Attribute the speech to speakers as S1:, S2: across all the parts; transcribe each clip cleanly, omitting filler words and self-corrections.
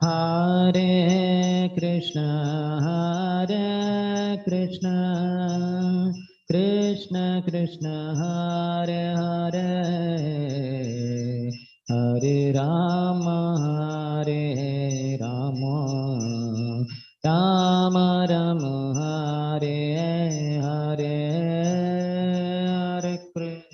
S1: Hare Krishna, Hare Krishna, Krishna Krishna, Hare Hare, Hare Rama, Hare Rama, Rama Rama, Hare Hare, Hare Krishna.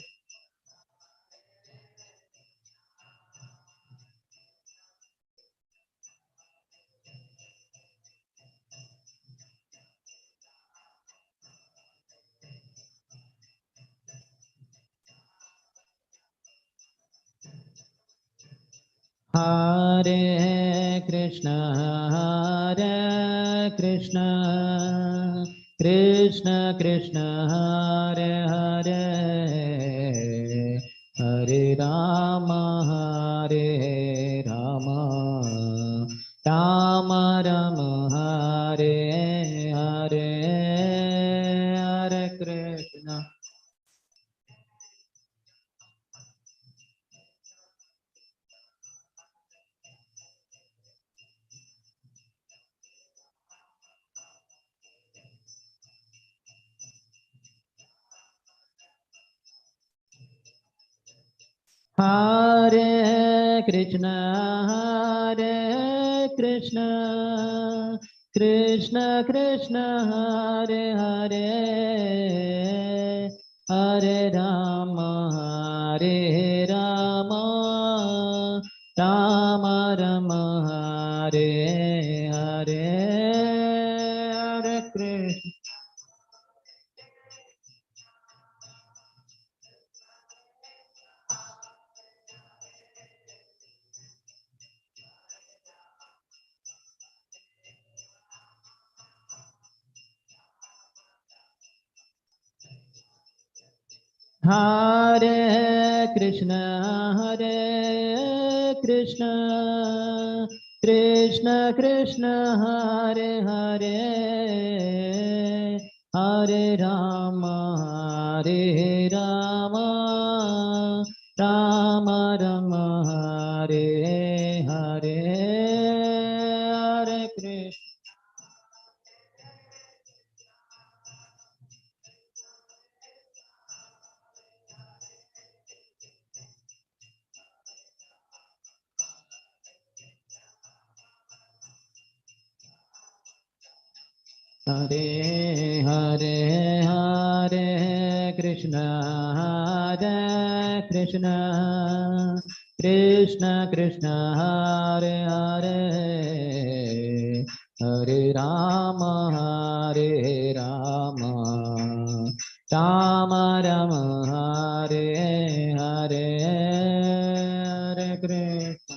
S1: Hare Krishna, Hare Krishna, Krishna Krishna, Hare Hare, Hare Rama, Hare Rama, Rama Rama, Hare Hare, Hare Krishna. Hare Krishna, Hare Krishna, Krishna Krishna, Hare Hare, Hare Rama, Hare Rama, Rama Rama, Hare Hare, Hare Krishna. Hare Krishna, Hare Krishna, Krishna Krishna, Hare Hare, Hare Rama, Hare Rama, Rama Rama, Hare Hare, Hare Krishna. Hare Hare, Hare Krishna, Hare Krishna, Krishna Krishna, Hare Hare, Hare Rama, Hare Rama, Rama Rama, Hare Hare, Hare Krishna.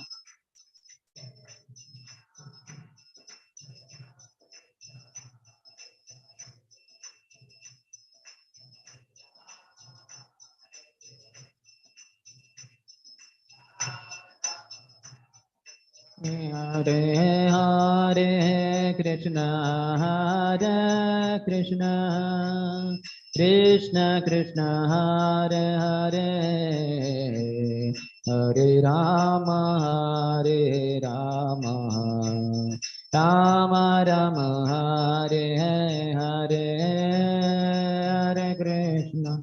S1: Hare Hare Krishna, Hare Krishna, Krishna Krishna, Hare Hare, Hare Rama, Hare Rama, Rama Rama, Hare Hare, Hare Krishna.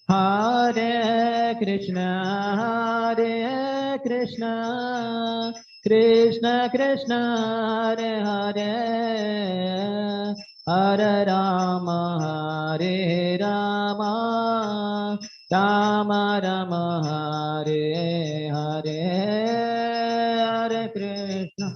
S1: Hare Krishna, Hare Krishna, Krishna Krishna, Hare Hare, Hare Rama, Hare Rama, Rama Rama, Hare Hare, Hare Krishna.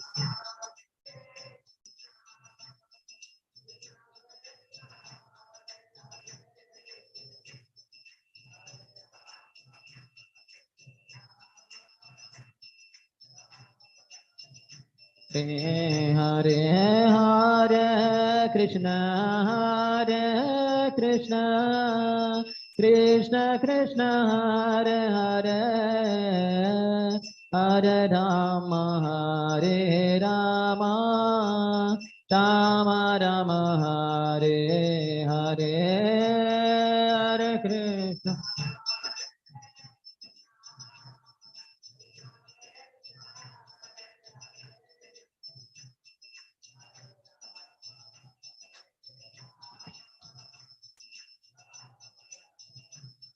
S1: Hare Hare Krishna, Hare Krishna, Krishna Krishna, Hare Hare, Hare Rama, Hare Rama, Rama Rama, Hare Hare, Hare Krishna.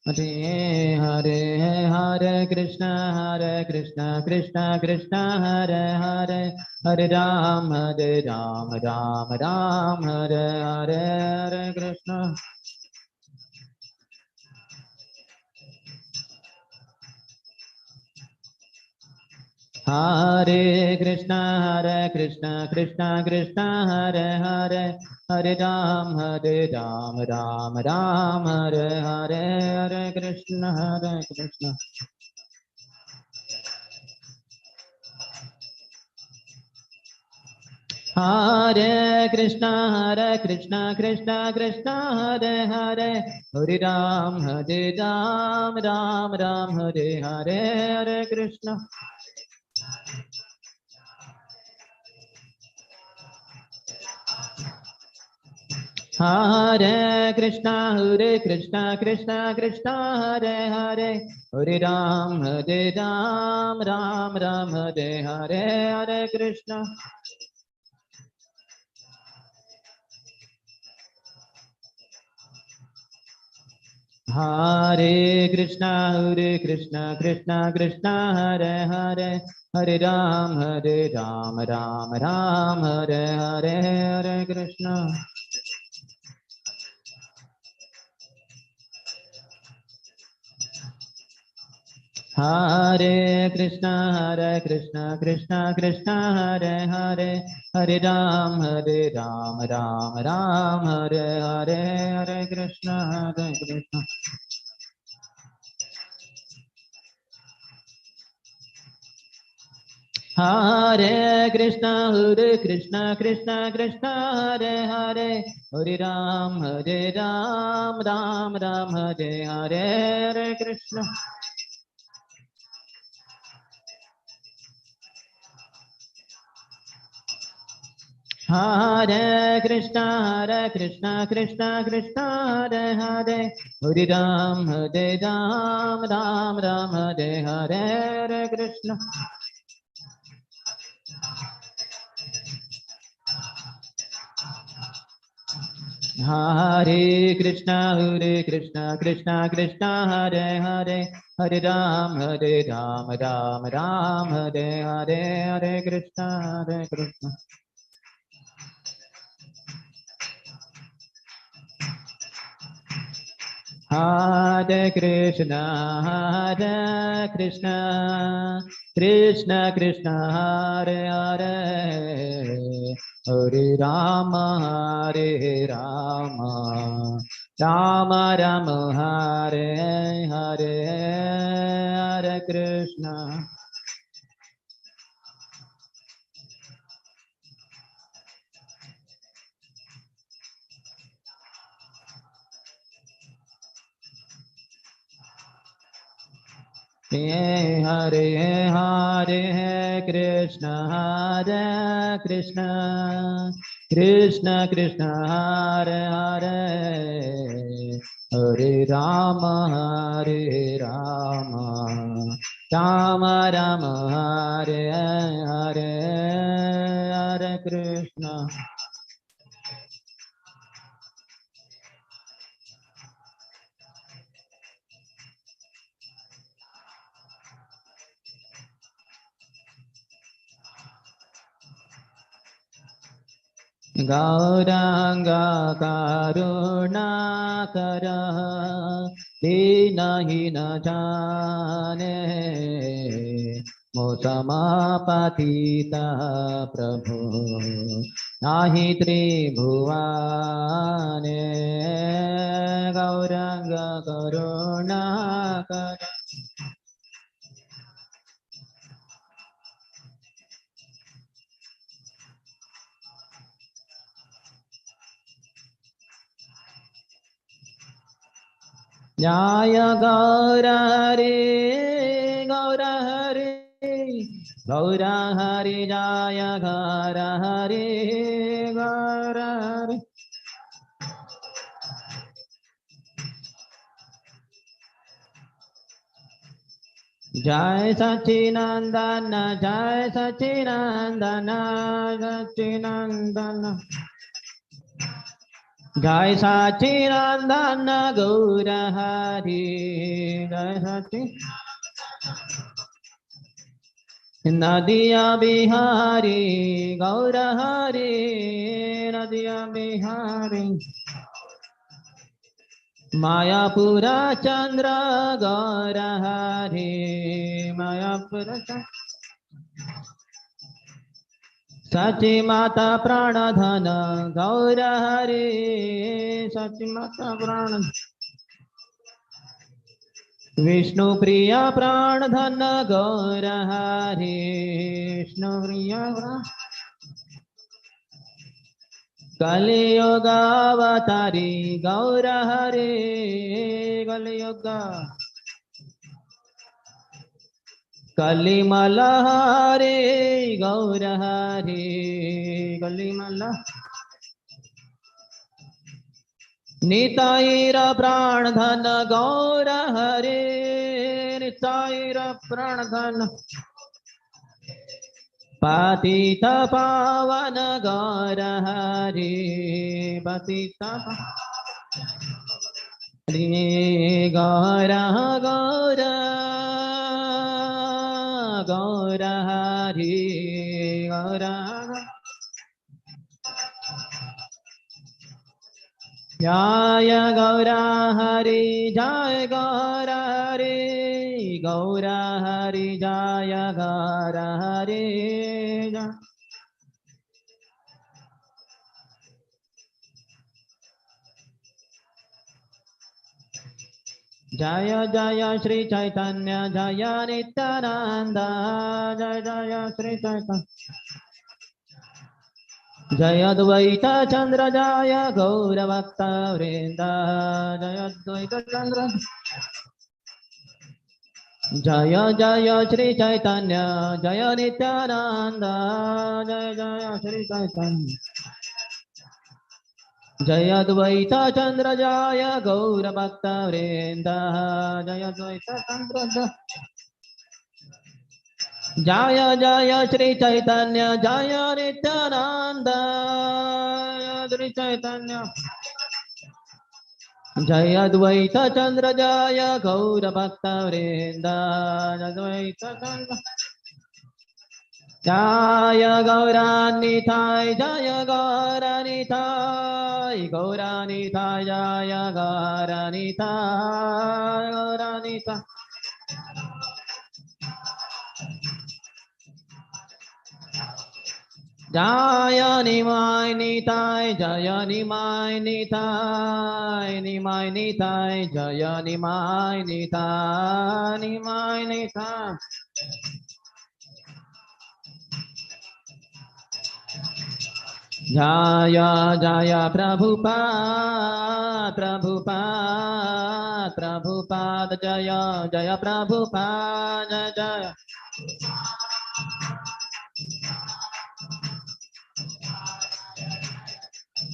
S1: Hare Hare, Hare Krishna, Krishna Krishna, Hare Hare, Hare Ram, Ram Ram, Hare Hare, Hare Krishna. Hare Krishna, Krishna Krishna, Hare Hare, Hare Ram, Ram Ram, Hare Hare, Hare Krishna, Hare Krishna. Hare Krishna, Krishna Krishna, Hare Hare, Hare Ram, Ram Ram, Hare Hare, Hare Krishna. Hare Krishna, Krishna Krishna, Hare Hare, Hare Ram, Ram Ram, Hare Hare, Hare Krishna. Hare Krishna, Krishna Krishna, Hare Hare, Hare Ram, Ram Ram, Hare Hare, Hare Krishna. Hare Krishna, Krishna Krishna, Hare Hare, Hare Ram, Ram Ram, Hare Hare, Hare Krishna, Hare Krishna. Hare Krishna, Krishna Krishna, Hare Hare, Hare Ram, Ram Ram, Hare Hare, Hare Krishna. Hare Krishna, Krishna Krishna, Hare Hare, Hare Ram, Ram Ram, Hare Hare, Hare Krishna. Hare Krishna, Krishna Krishna, Hare Hare, Hare Ram, Ram Ram, Hare Hare, Hare Krishna, Hare Krishna. Hare Krishna, Krishna Krishna, Hare Hare, Hare Rama, Hare Rama, Rama Rama, Hare Hare, Hare Krishna. Hare Hare, Krishna Krishna, Krishna Krishna, Hare Hare, Hare Rama, Hare Rama, Rama Rama, Hare Hare, Hare Krishna. Gauranga Karunakara Dinahina Jane Mosamapatita Prabhu Nahi Tribhuvane Gauranga Karunakara. Jaya Gaura Hare, Gaura Hare, Gaura Hari Jaya Gaura Hari Gaura Hari. Jai Sachinandana Jai Sachinandana Sachinandana Jai Sachinandana Gaura Hari Jai Sachinandana Nadia Bihari Gaura Hari Nadia Bihari Mayapura Chandra Gaura Hari Mayapura Chandra Sachi Mata Pranadhana Gaura Hari Sachi Mata Pranadhana Vishnu Priya Pranadhana Gaura Hari Vishnu Priya Pranadhana Kali Yoga Avatari Gaura Hari Kali Yoga Kali Malahari Gaura Hari Kali Malahari Nitaira Pranadhana Gaura Hari Nitaira Pranadhana Patita Pavana Gaura Hari Patita Hari Gaura Gaura Gaura Hari Gaura Jaya Gaura Hari Jaya Gaura Hari Gaura Hari Jaya Gaura Hari Jaya Jaya Shri Chaitanya Jaya Nityananda Jaya Jaya Shri Chaitanya Jaya Dvaita Chandra Jaya Gaura Bhakta Vrinda Jaya Dvaita Chandra Jaya Jaya Shri Chaitanya Jaya Nityananda Jaya Jaya Shri Chaitanya Jaya Dvaita Chandra Jaya Gaura Bhakta Vrinda Jaya Dvaita Chandra Jaya Jaya Shri Chaitanya Jaya Nityananda Jaya Shri Chaitanya Jaya Dvaita Chandra Jaya Gaura Bhakta Vrinda Jaya Dvaita Chandra Jaya Gauranitai Jaya Gauranitai Gauranitai Jaya Gauranitai Gauranitai Jaya Nimai Nitai Jaya Nimai Nitai Nimai Nitai Jaya Nimai Nitai Nimai Nitai Jaya Jaya Prabhupada Prabhupada Prabhupada Jaya Jaya Prabhupada Jaya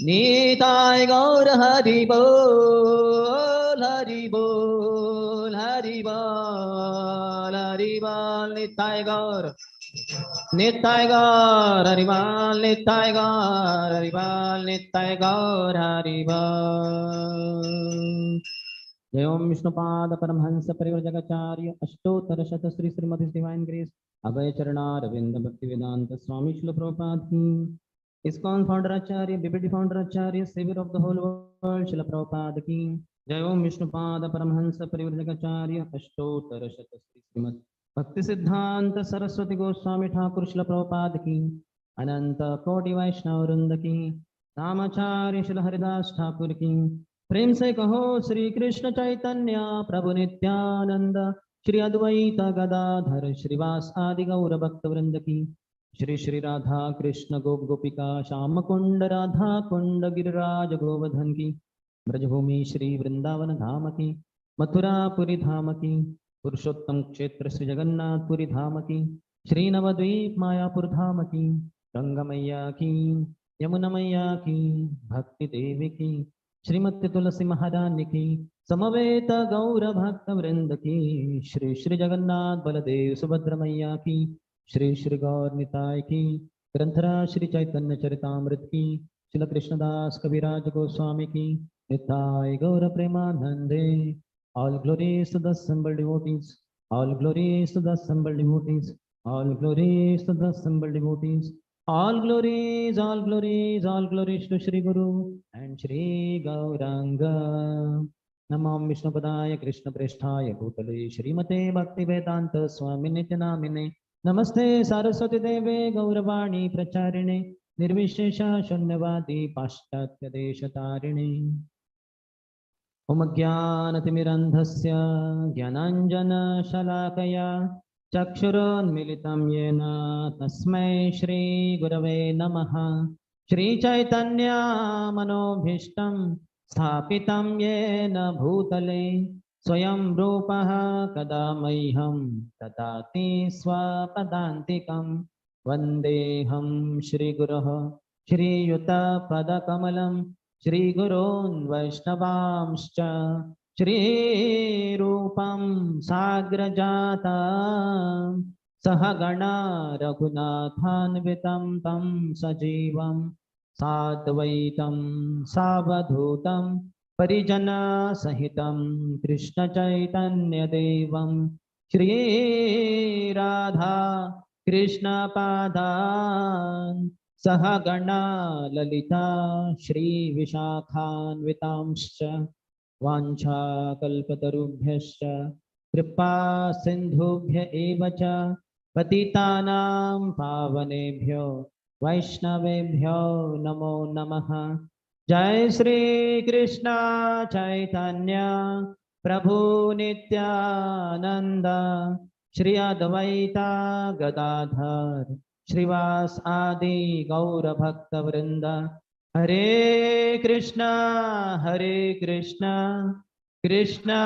S1: Nitai Gaur Hari Bol Hari Bol Hari Bol Hari Bol Nitai Gaur Nitai Gaur Hari Bol Nitai Gaur Hari Bol Nitai Gaur Hari Bol Jai Om Vishnupada Paramhansa Parivrajagacharya Ashtottara Shata Sri Srimad His Divine Grace Abhay Charana Ravinda Bhakti Vedanta Swami Srila Prabhupada Ki ISKCON founder Acharya, BPD founder Acharya, savior of the whole world, Srila Prabhupada ki. Jai Om Vishnupada Paramhansa Parivrajagacharya, Ashtottara Shata Sri Srimad Bhakti Siddhanta Saraswati Goswami Thakur Srila Prabhupada ki. Ananta Koti Vaishnava Vrinda ki. Namacharya Srila Haridas Thakur ki. प्रेम से कहो श्री कृष्ण चैतन्य प्रभु नित्यानंद श्री अद्वैत गदाधर श्रीवास आदि गौर भक्त वृंद की श्री श्री राधा कृष्ण गोप गोपिका श्याम कुंड राधा कुंड गिरिराज गोवर्धन की ब्रजभूमि श्री वृंदावन धाम की मथुरा पुरी धाम की पुरुषोत्तम क्षेत्र श्री जगन्नाथपुरी धाम की श्री नवद्वीप मायापुर धाम की, गंगा मैया की, यमुना मैया की, भक्ति देवी की, श्रीमती तुलसी महारानी की, समवेत गौर भक्त वृंद की, श्री श्री जगन्नाथ बलदेव सुभद्र मैया की, श्री श्री गौर निताय की, ग्रंथराज श्री चैतन्य चरितामृत की, श्रील कृष्णदास कविराज गोस्वामी की, निताय गौर प्रेमानंदे. All glories to the assembled devotees. All glories to the assembled devotees. All glories to the assembled devotees. All glories, all glories, all glories to Shri Guru and Shri Gauranga. Namam Vishnupadaya Krishna Presthaya Bhutale Shrimate Bhakti Vedanta Swami Nityanamine. Namaste Saraswati Deve Gauravani Pracharine Nirvishesha Shunyavadi Paschatya Deshatarine. ओम ज्ञानतिमिरन्धस्य ज्ञानाञ्जनशलाकया चक्षुरोन्मिलितं येन तस्मै श्रीगुरवे नमः. श्रीचैतन्यमनोभीष्टं स्थापितं येन भूतले स्वयं रूपः कदा मह्यं ददाति स्वपदान्तिकं. वन्देऽहं श्रीगुरोः श्रीयुतपदकमलं श्रीगुरोन् वैष्णवांश्च श्रीरूपं साग्रजाता सहगणा रघुनाथान्वितं तं सजीवं साद्वैतं सावधूतं परिजनसहितं कृष्णचैतन्यदेवं श्रीराधा कृष्णपादान् सहगणा ललिता श्रीविशाखान्वितांश्च वाञ्छाकल्पतरुभ्यश्च कृपा सिन्धुभ्य एव च पतितानां पावनेभ्यो वैष्णवेभ्यो नमो नमः. जय श्री कृष्ण चैतन्य प्रभु नित्यानंद श्री अद्वैता गदाधर श्रीवास आदि गौर भक्त वृंद. हरे कृष्णा कृष्णा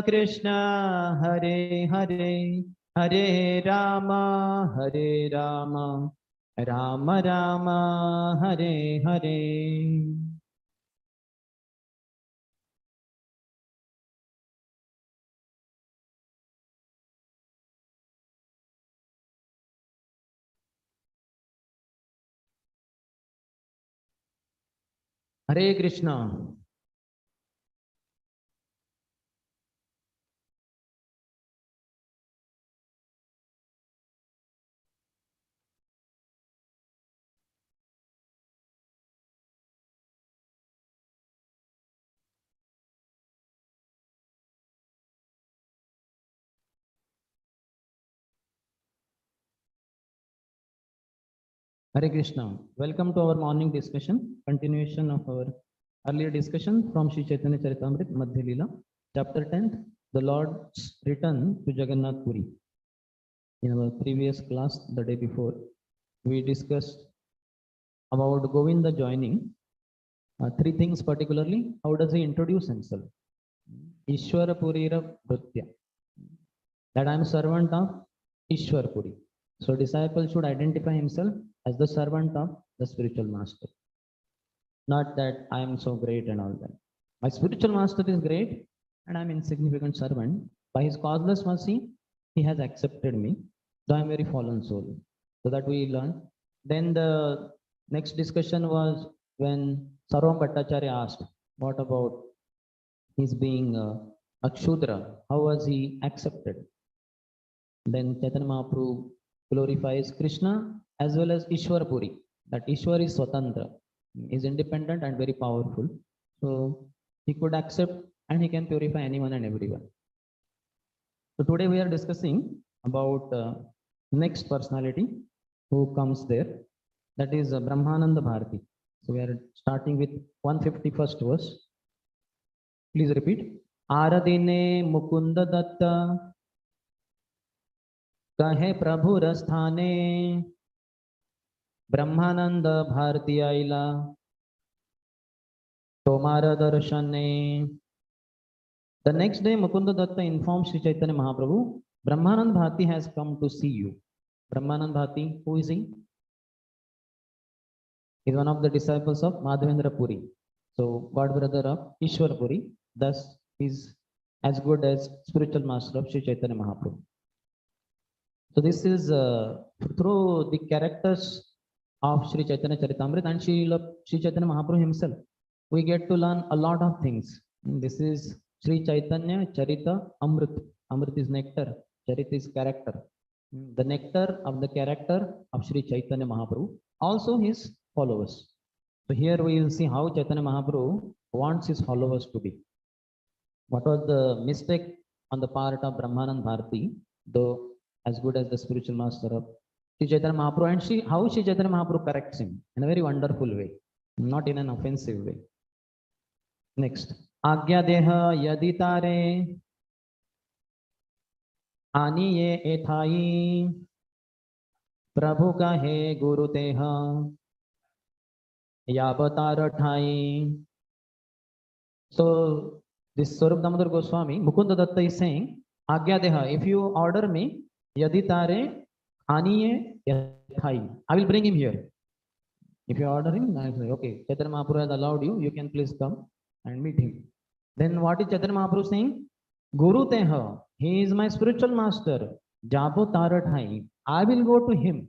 S1: कृष्णा हरे हरे, हरे राम राम राम हरे हरे. हरे Krishna. Hare Krishna. Welcome to our morning discussion, continuation of our earlier discussion from Sri Chaitanya Charitamrita Madhya Leela, chapter 10th, the Lord's return to Jagannath Puri. In our previous class, the day before, we discussed about Govinda joining three things particularly. How does he introduce himself? Ishwara Purira Bhritya. That I am servant of Ishwar Puri. So disciple should identify himself as the servant of the spiritual master. Not that I am so great and all that. My spiritual master is great and I am insignificant servant. By his causeless mercy, he has accepted me, though I am very fallen soul. So that we learn. Then the next discussion was when Sarvam Bhattacharya asked, what about his being Akshudra? How was he accepted? Then Chaitanya Mahaprabhu glorifies Krishna as well as Ishwar Puri. That Ishwar is Swatantra, is independent and very powerful. So he could accept and he can purify anyone and everyone. So today we are discussing about next personality who comes there. That is Brahmananda Bharati. So we are starting with 151st verse. Please repeat. Aradine Mukunda Datta कहे प्रभु रस्थाने ब्रह्मानंद भारती आईला तोमार दर्शने. The next day Mukunda Datta informs Sri Chaitanya Mahaprabhu, Brahmanand Bharati has come to see you. Brahmanand Bhati, who is he? Is one of the disciples of Madhavendra Puri. So, god brother of Ishwar Puri, thus is as good as spiritual master of Sri Chaitanya Mahaprabhu. So, this is through the characters of Sri Chaitanya Charitamrita and Sri Chaitanya Mahaprabhu himself, we get to learn a lot of things. This is Sri Chaitanya Charita Amrit. Amrit is nectar, Charita is character. The nectar of the character of Sri Chaitanya Mahaprabhu, also his followers. So here we will see how Chaitanya Mahaprabhu wants his followers to be. What was the mistake on the part of Brahmanand Bharati, though as good as the spiritual master of Sri Chaitanya Mahaprabhu, and how Sri Chaitanya Mahaprabhu corrects him in a very wonderful way, not in an offensive way. Next, Agya Deha Yaditare Aniye Ethai Prabhu Kahe Guru Teha Yabatar Thai. So this Swarup Damodar Goswami, Mukunda Datta is saying, Agya Deha, if you order me, Yaditare Aniye Ethai, I will bring him here. If you order him, I will say, okay, Chaitanya Mahaprabhu has allowed you, you can please come and meet him. Then what is Chaitanya Mahaprabhu saying? Guru Teha, he is my spiritual master. Jabo Tarat Hai, I will go to him.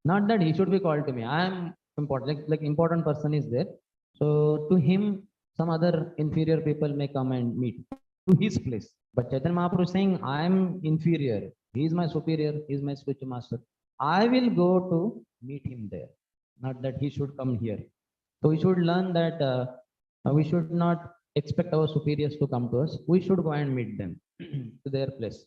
S1: Not that he should be called to me. I am important, like important person is there. So to him, some other inferior people may come and meet to his place. But Chaitanya Mahaprabhu is saying, I am inferior. He is my superior. He is my spiritual master. I will go to meet him there. Not that he should come here. So we should learn that we should not expect our superiors to come to us. We should go and meet them to their place.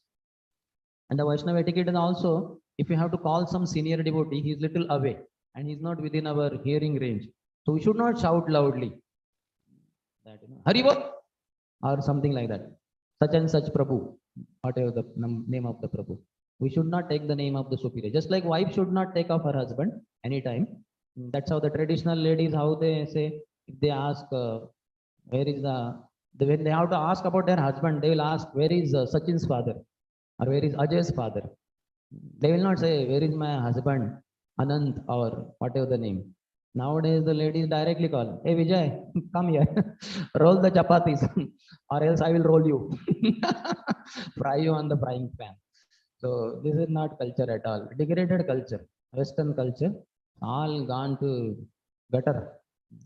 S1: And the Vaishnava etiquette is also, if you have to call some senior devotee, he is little away and he is not within our hearing range. So we should not shout loudly that, Haribol or something like that. Such and such Prabhu, whatever the name of the Prabhu. We should not take the name of the superior. Just like wife should not take off her husband anytime. That's how the traditional ladies, how they say, if they ask, where is when they have to ask about their husband, they will ask, where is Sachin's father? Or where is Ajay's father? They will not say, where is my husband, Anand, or whatever the name. Nowadays, the ladies directly call, hey Vijay, come here, roll the chapatis, or else I will roll you, fry you on the frying pan. So this is not culture at all. Degraded culture, Western culture, all gone to gutter.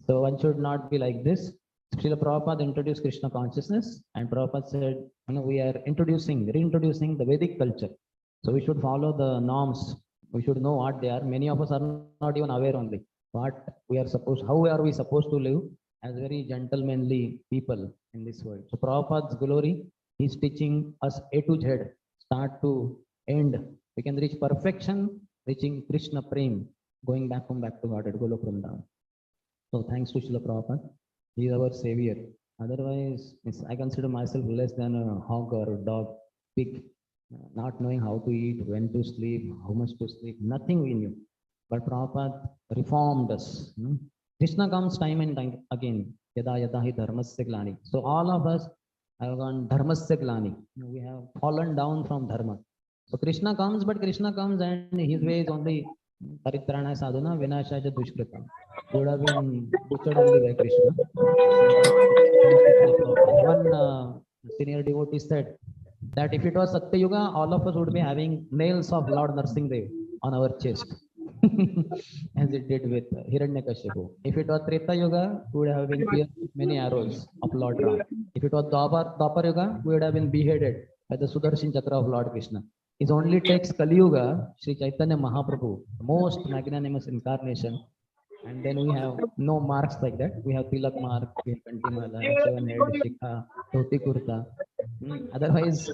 S1: So one should not be like this. Srila Prabhupada introduced Krishna consciousness, and Prabhupada said, we are reintroducing the Vedic culture. So we should follow the norms. We should know what they are. Many of us are not even aware only what we are supposed, how are we supposed to live as very gentlemanly people in this world. So Prabhupada's glory, he's teaching us A to Z, start to end. We can reach perfection, reaching Krishna Prem, going back to God at Golok Vrindavan. So thanks to Srila Prabhupada. He is our savior. Otherwise, I consider myself less than a hog or a dog, pig, not knowing how to eat, when to sleep, how much to sleep, nothing we knew. But Prabhupada reformed us. Krishna comes time and time again. Yada yada hi dharmasya glani. So all of us have gone dharmasya glani. We have fallen down from dharma. So Krishna comes, but Krishna comes and his way is only Paritrana sadhana vinashaya dushkrita. Would have been butchered only by Krishna. One senior devotee said that if it was Satya Yuga, all of us would be having nails of Lord Narsinghdev on our chest, as it did with Hiranyakashipu. If it was Treta Yuga, we would have been pierced with many arrows of Lord Ram. If it was Dwapar Yuga, we would have been beheaded by the Sudarshan Chakra of Lord Krishna. It only takes Kali Yuga, Sri Chaitanya Mahaprabhu, the most magnanimous incarnation, and then we have no marks like that. We have Tilak mark, we have Kantimala, 7-head, Shikha, Dhoti Kurta. Otherwise,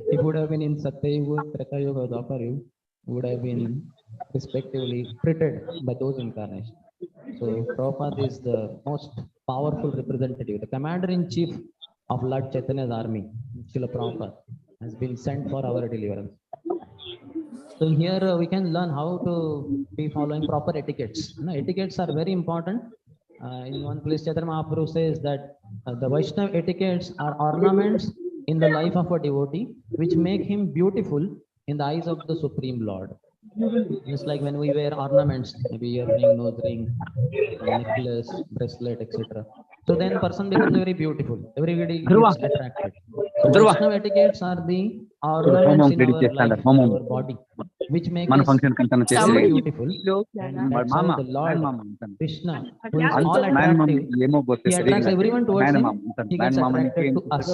S1: it would have been in Satya Yuga, Treta Yuga, Dwapar Yuga, would have been respectively treated by those incarnations. So Prabhupada is the most powerful representative, the commander-in-chief of Lord Chaitanya's army. Srila Prabhupada has been sent for our deliverance. So here we can learn how to be following proper etiquettes. Etiquettes are very important. In one place, Chaitanya Mahaprabhu says that the Vaishnava etiquettes are ornaments in the life of a devotee, which make him beautiful in the eyes of the Supreme Lord. Just like when we wear ornaments, maybe earring, nose ring, necklace, bracelet, etc. So then person becomes very beautiful. Everybody
S2: Dhruva,
S1: gets attracted. So
S2: Dhruva.
S1: Vaishnava etiquettes are the
S2: చూడు హోమం
S1: ornaments in
S2: ready
S1: our
S2: చేస్తాడు
S1: life, in
S2: హోమం
S1: our body, which make
S2: మన
S1: us
S2: function కంటే చేసి
S1: very beautiful. And
S2: వాడు
S1: that's how
S2: మామ
S1: the
S2: నాయన
S1: Lord
S2: మామ ఉంటాను
S1: Krishna, who is
S2: అంత
S1: all
S2: నాయన మామ
S1: attractive,
S2: ఏమో పోతే
S1: he attracts everyone towards
S2: నాయన
S1: him.
S2: మామ ఉంటాను
S1: He
S2: నాయన
S1: gets
S2: మామ
S1: attracted to us.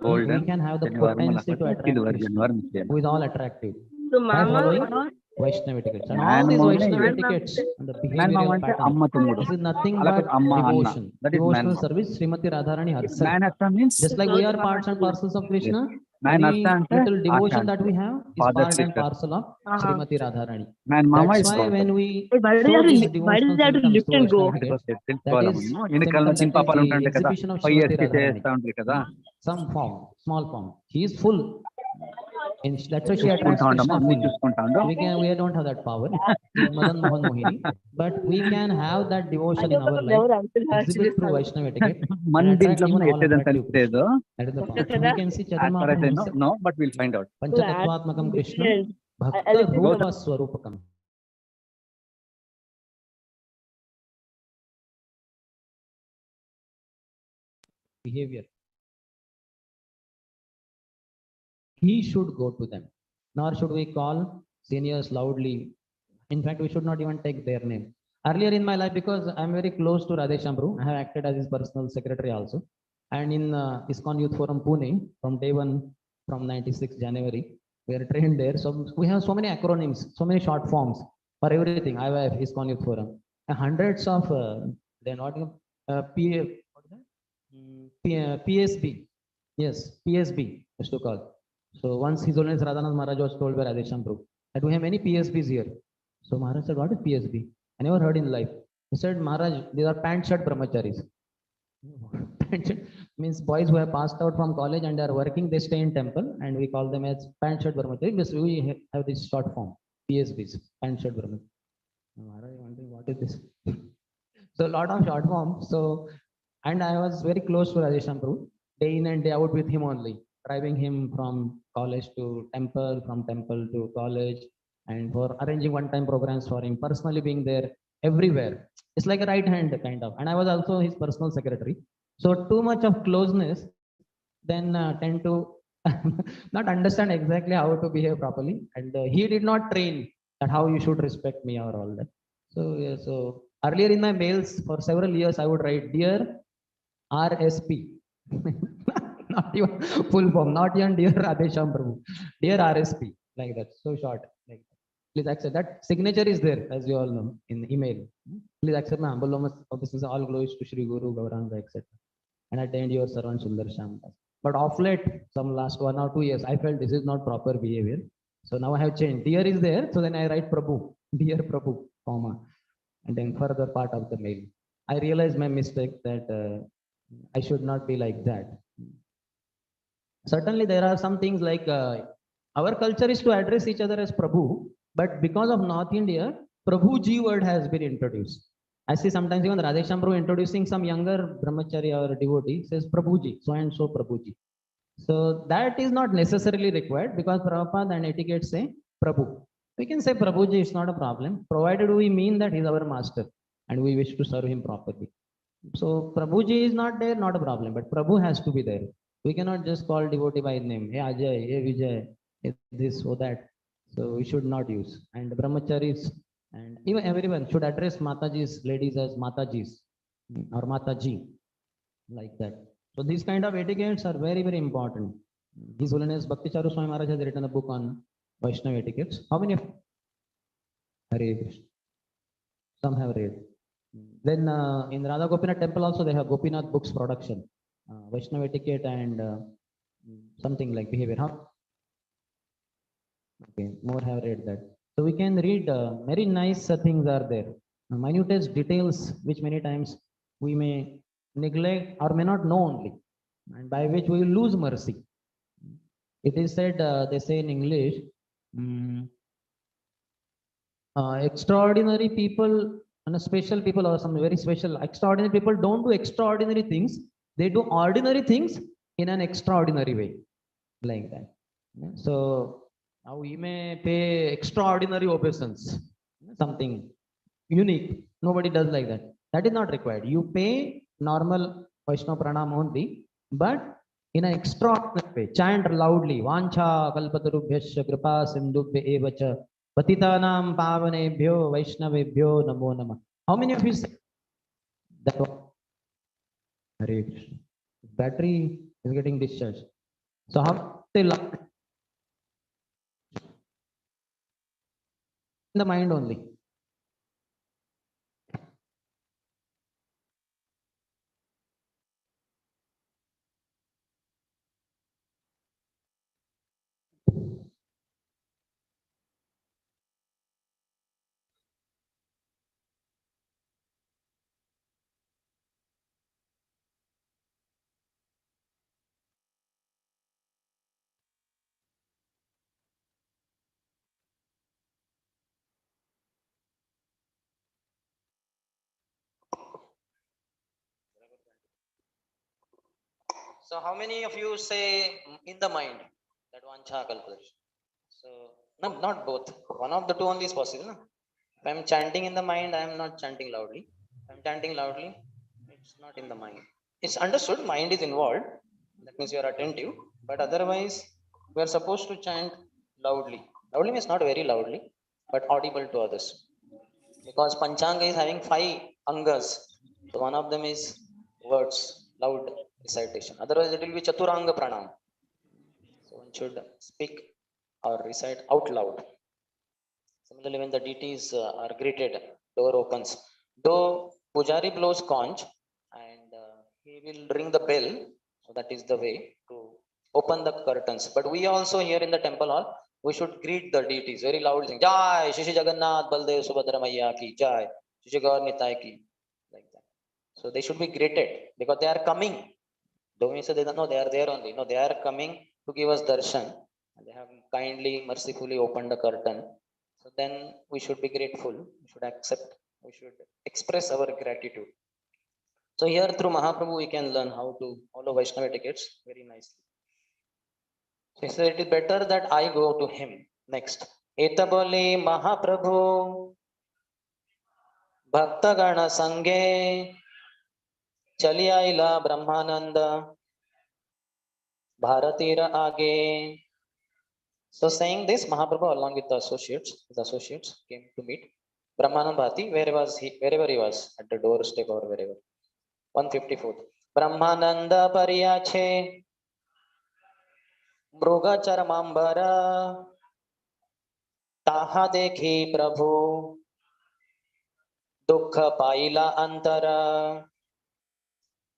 S2: Gold
S1: We can have the
S2: శనివారం
S1: potency to attract
S2: silver
S1: Krishna,
S2: శనివారం
S1: who is all attractive,
S3: So
S1: by
S3: mama,
S1: following Vaishnava etiquettes. And all
S2: నాయన
S1: these
S2: మామనే
S1: Vaishnava etiquettes and the
S2: నాయన మామ
S1: behavioral
S2: అంటే
S1: pattern,
S2: అమ్మ తమ్ముడు
S1: this is nothing
S2: అలాగే
S1: but
S2: అమ్మ అన్న
S1: devotion,
S2: that is
S1: devotional service, Srimati Radharani herself.
S2: నాయన అత్త means
S1: Just like we are parts and parcels of Krishna,
S2: నాయన
S1: any
S2: అత్త అంటే
S1: little devotion
S2: Acharya
S1: that we have is
S2: Father,
S1: part and
S2: sister.
S1: parcel of Srimati Radharani.
S2: నాయన మామ
S1: That's
S2: is
S1: why when we
S3: why do
S1: show
S3: you
S1: these
S3: have to, why does
S1: devotional
S3: he have to
S1: symptoms
S3: lift
S1: to
S3: and go?
S1: Vaishnava etiquette, that is
S2: ఎన్నికల
S1: symptom,
S2: చిన్న
S1: that is
S2: పాపాలు
S1: the
S2: ఉంటాయి కదా
S1: exhibition of
S2: 5
S1: Srimati
S2: years
S1: Radharani.
S2: చేస్తా ఉంటారు కదా
S1: Some form, small form. He is full. And that's why she attracts
S2: చూసుకుంటా ఉండము
S1: Krishna
S2: అన్ని
S1: fully.
S2: చూసుకుంటా ఉండం
S1: We don't have that power. He is Madan Mohan Mohini. But we can have that devotion in our life, exhibit through Vaishnava etiquette,
S2: మన
S1: and attract
S2: దీంట్లో
S1: even all
S2: ఎత్తేదని
S1: attractive Krishna.
S2: తెలిసేదో
S1: That is the point. We can see Chaitanya
S2: actor అయితే
S1: Mahaprabhu
S2: no but will find out
S1: Panchatattvatmakam Krishna, Bhakta
S3: I listened
S1: Rupa Swarupakam. Behavior. He should go to them, nor should we call seniors loudly. In fact, we should not even take their name. Earlier in my life, because I'm very close to Radheshambru, I have acted as his personal secretary also. And in ISKCON Youth Forum Pune, from day one, from 96 January, we are trained there. So we have so many acronyms, so many short forms for everything. IYF, ISKCON Youth Forum, and hundreds of, they're not, what is that? PSB. Yes, PSB, is to call. So once His Holiness Radhanath Maharaj was told by Radheshambru that we have many PSBs here. So Maharaj said, what is PSB? I never heard in life. He said, Maharaj, these are pant shirt brahmacharis. Pant shirt means boys who have passed out from college and are working, they stay in temple, and we call them as pant shirt brahmachari. Because we have this short form, PSBs, pant shirt brahmachari. Maharaj, wondering what is this? So a lot of short form. So, and I was very close to Radheshambru, day in and day out with him only, driving him from college to temple, from temple to college, and for arranging one-time programs for him, personally being there everywhere. It's like a right hand kind of. And I was also his personal secretary. So too much of closeness, then tend to not understand exactly how to behave properly. And he did not train that how you should respect me or all that. So yeah, so earlier in my mails for several years, I would write, dear RSP. Not even full form, not even dear Radheshambru, dear RSP, like that, so short. Like that. Please accept that signature is there, as you all know, in email. Please accept my humble obeisance, all glories to Shri Guru, Gauranga, etc. And at the end, your servant Sundar Shamdas. But of late, some last 1 or 2 years, I felt this is not proper behavior. So now I have changed. Dear is there, so then I write Prabhu, dear Prabhu, comma, and then further part of the mail. I realized my mistake that I should not be like that. Certainly, there are some things like our culture is to address each other as Prabhu, but because of North India, Prabhuji word has been introduced. I see sometimes even Radheshambru introducing some younger brahmachari or devotee says Prabhuji, so and so Prabhuji. So that is not necessarily required because Prabhupada and etiquette say Prabhu. We can say Prabhuji, is not a problem, provided we mean that he is our master and we wish to serve him properly. So Prabhuji is not there, not a problem, but Prabhu has to be there. We cannot just call devotee by name, hey Ajay, hey Vijay, hey this or that. So we should not use. And brahmacharis and even everyone should address Mataji's ladies as Matajis or Mataji, like that. So these kind of etiquettes are very, very important. His Holiness Bhakti Charu Swami Maharaj has written a book on Vaishnava etiquettes. How many of Hare Krishna? Some have read. Then in Radha Gopinath temple also they have Gopinath books production, Vaishnava etiquette and something like behavior. Huh? Okay, more have read that. So we can read very nice things are there. Minutest details which many times we may neglect or may not know only, and by which we will lose mercy. It is said, they say in English, extraordinary people and special people or some very special, extraordinary people don't do extraordinary things. They do ordinary things in an extraordinary way, like that. So Now he may pay extraordinary obeisance, something unique. Nobody does like that. That is not required. You pay normal Vaishnava pranam only, but in an extraordinary way. Chant loudly. Vancha kalpatarubhyasya kripa sindubhya evacha patitanam pavanebhyo vaishnavebhyo namo namah. How many of you say that one? Hare Krishna. Battery is getting discharged. So how they loud in the mind only. So how many of you say in the mind that vancha kalpatarubhyasya? So no, not both. One of the two only is possible. No? If I'm chanting in the mind, I am not chanting loudly. If I'm chanting loudly, it's not in the mind. It's understood, mind is involved. That means you are attentive. But otherwise, we are supposed to chant loudly. Loudly means not very loudly, but audible to others. Because Panchanga is having 5 angas. So one of them is words, loud recitation. Otherwise, it will be Chaturanga Pranam. So one should speak or recite out loud. Similarly, when the deities are greeted, door opens. Though Pujari blows conch and he will ring the bell, so that is the way to open the curtains. But we also here in the temple hall, we should greet the deities very loudly. Jai Shishi Jagannath Baldev Subhadra Maiya ki Jai Shishi Gaur Nitai ki, like that. So they should be greeted because they are coming. Don't we say they don't know they are there only? No, they are coming to give us darshan. They have kindly, mercifully opened the curtain. So then we should be grateful. We should accept. We should express our gratitude. So here through Mahaprabhu we can learn how to follow Vaishnava etiquettes very nicely. So he said it is better that I go to him next. Etabole Mahaprabhu Bhaktagana Sange Chaliaila Brahmananda Bharatira Age. So saying this, Mahaprabhu along with the associates, his associates came to meet Brahmanand Bharati, wherever he was, at the doorstep or wherever. 154th. Brahmananda Pariyache Mruga Charmambara Taha Dekhi Prabhu Dukha Paila Antara.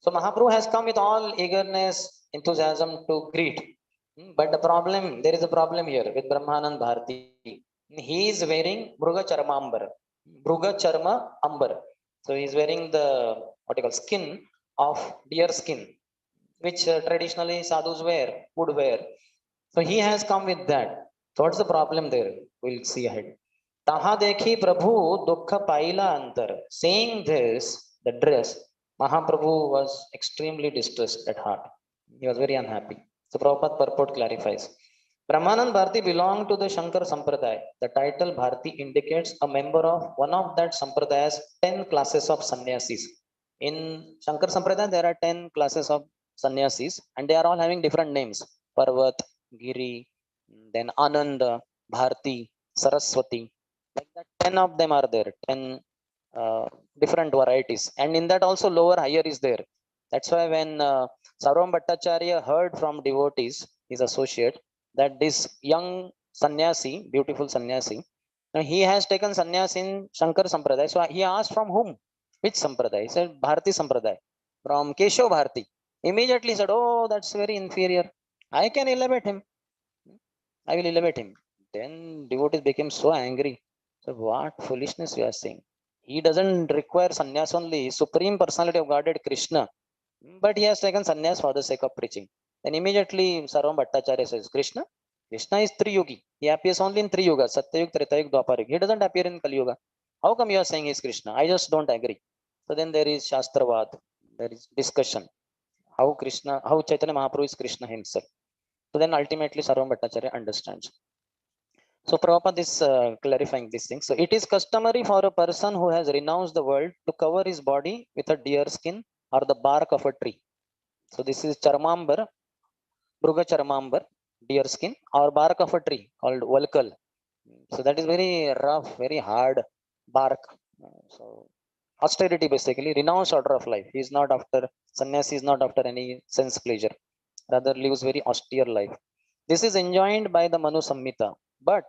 S1: So Mahaprabhu has come with all eagerness, enthusiasm to greet. But there is a problem here with Brahmanand Bharati. He is wearing Mruga Charmambar. Mruga Charma Ambar. So he is wearing the what you call skin of deer skin, which traditionally sadhus would wear. So he has come with that. So what's the problem there? We'll see ahead. Taha dekhi Prabhu dukha paila antar. Saying this, the dress, Mahaprabhu was extremely distressed at heart. He was very unhappy. So Prabhupada purport clarifies. Brahmanand Bharati belonged to the Shankar Sampradaya. The title Bharati indicates a member of one of that Sampradaya's 10 classes of sannyasis. In Shankar Sampradaya, there are 10 classes of sannyasis and they are all having different names. Parvat, Giri, then Ananda, Bharti, Saraswati. Like that, 10 of them are there, 10 different varieties. And in that also lower, higher is there. That's why when Sarvam Bhattacharya heard from devotees, his associate, that this young sannyasi, beautiful sannyasi, now he has taken sannyas in Shankar Sampradaya. So he asked from whom? Which Sampradaya? He said Bharati Sampradaya. From Keshav Bharati. Immediately he said, oh, that's very inferior. I can elevate him. I will elevate him. Then devotees became so angry. So what foolishness you are saying? He doesn't require sannyas only. Supreme personality of Godhead Krishna. But he has taken sannyas for the sake of preaching. Then immediately Sarvam Bhattacharya says, Krishna? Krishna is Triyugi. He appears only in 3 yugas, Satyayug, Tretayug, Dwapar. He doesn't appear in Kali Yuga. How come you are saying he is Krishna? I just don't agree. So then there is Shastravad. There is discussion. How Chaitanya Mahaprabhu is Krishna himself. So then ultimately Sarvam Bhattacharya understands.
S3: So Prabhupada is clarifying this thing. So it is customary for a person who has renounced the world to cover his body with a deer skin or the bark of a tree. So this is charmambar, bruga charmambar, deer skin, or bark of a tree called valkal. So that is very rough, very hard bark. So austerity basically, renounced order of life. He is not after, sannyasi is not after any sense pleasure, rather lives very austere life. This is enjoined by the Manu Samhita. But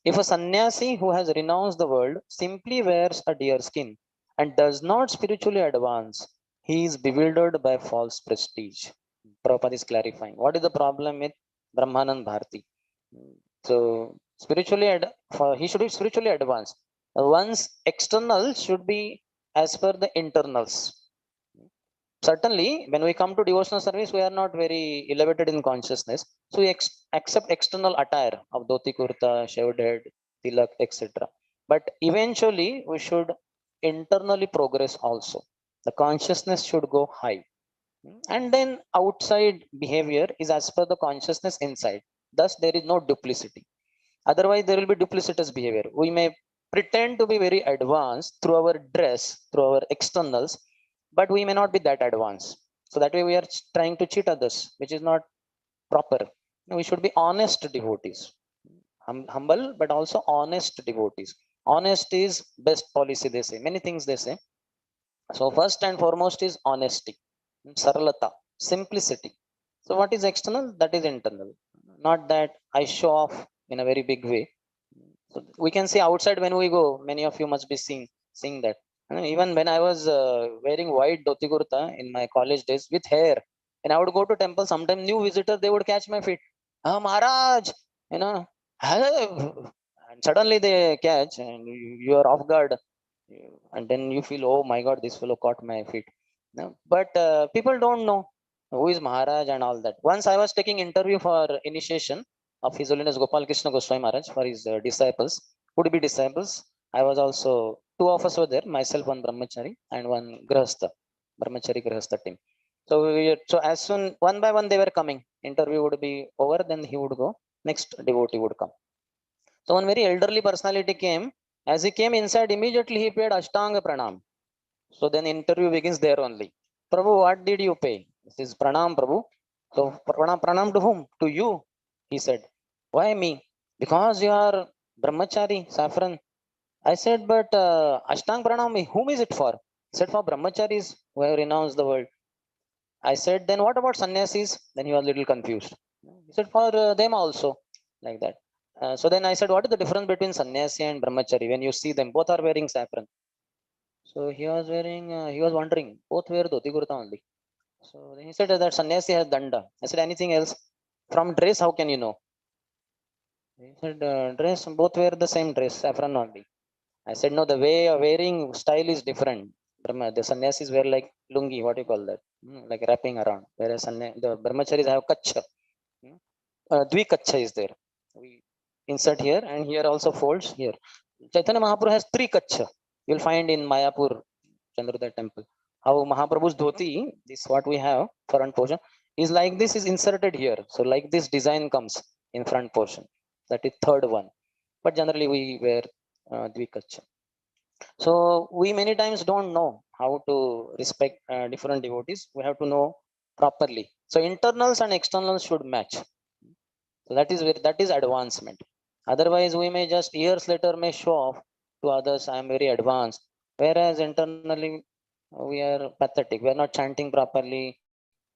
S3: if a sannyasi who has renounced the world simply wears a deer skin and does not spiritually advance, he is bewildered by false prestige. Prabhupada is clarifying. What is the problem with Brahmanand Bharati? So he should be spiritually advanced. One's external should be as per the internals. Certainly, when we come to devotional service, we are not very elevated in consciousness. So we accept external attire of dhoti kurta, shaved head, tilak, etc. But eventually, we should internally progress also. The consciousness should go high. And then outside behavior is as per the consciousness inside. Thus, there is no duplicity. Otherwise, there will be duplicitous behavior. We may pretend to be very advanced through our dress, through our externals, but we may not be that advanced. So that way we are trying to cheat others, which is not proper. No, we should be honest devotees, humble, but also honest devotees. Honest is best policy, they say. Many things they say. So first and foremost is honesty, saralata, simplicity. So what is external? That is internal. Not that I show off in a very big way. So we can see outside when we go, many of you must be seeing that. And even when I was wearing white dhoti kurta in my college days with hair, and I would go to temple, sometimes new visitor, they would catch my feet. Ah, Maharaj, you know, hello. And suddenly they catch and you are off guard. And then you feel, oh my God, this fellow caught my feet. No? But people don't know who is Maharaj and all that. Once I was taking interview for initiation of His Holiness Gopal Krishna Goswami Maharaj for his disciples, would be disciples. I was also, two of us were there, myself, one brahmachari and one grahastha, brahmachari grahastha team. So as soon, one by one they were coming. Interview would be over, then he would go. Next devotee would come. So one very elderly personality came. As he came inside, immediately he paid Ashtanga Pranam. So then interview begins there only. Prabhu, what did you pay? This is Pranam, Prabhu. So Pranam to whom? To you. He said. Why me? Because you are Brahmachari, Saffron. I said, but Ashtang Pranam, whom is it for? He said, for Brahmacharis who have renounced the world. I said, then what about sannyasis? Then he was a little confused. He said, for them also, like that. So then I said, what is the difference between sannyasi and brahmachari? When you see them, both are wearing saffron. So he was wondering, both wear dhoti kurta only. So then he said that sannyasi has danda. I said, anything else? From dress, how can you know? He said, dress, both wear the same dress, saffron only. I said, no, the way of wearing style is different. The sannyasis wear like lungi, what do you call that? Like wrapping around. Whereas the brahmacharis have kacha. Dvikacha is there. We insert here and here also folds here. Chaitanya Mahaprabhu has three kacha. You'll find in Mayapur, Chandrodaya temple. How Mahaprabhu's dhoti, this what we have, front portion, is like this is inserted here. So like this design comes in front portion. That is third one. But generally we wear Dvikacha. So we many times don't know how to respect different devotees. We have to know properly. So internals and externals should match. So that is advancement. Otherwise, we may just years later may show off to others, I am very advanced. Whereas internally, we are pathetic. We are not chanting properly.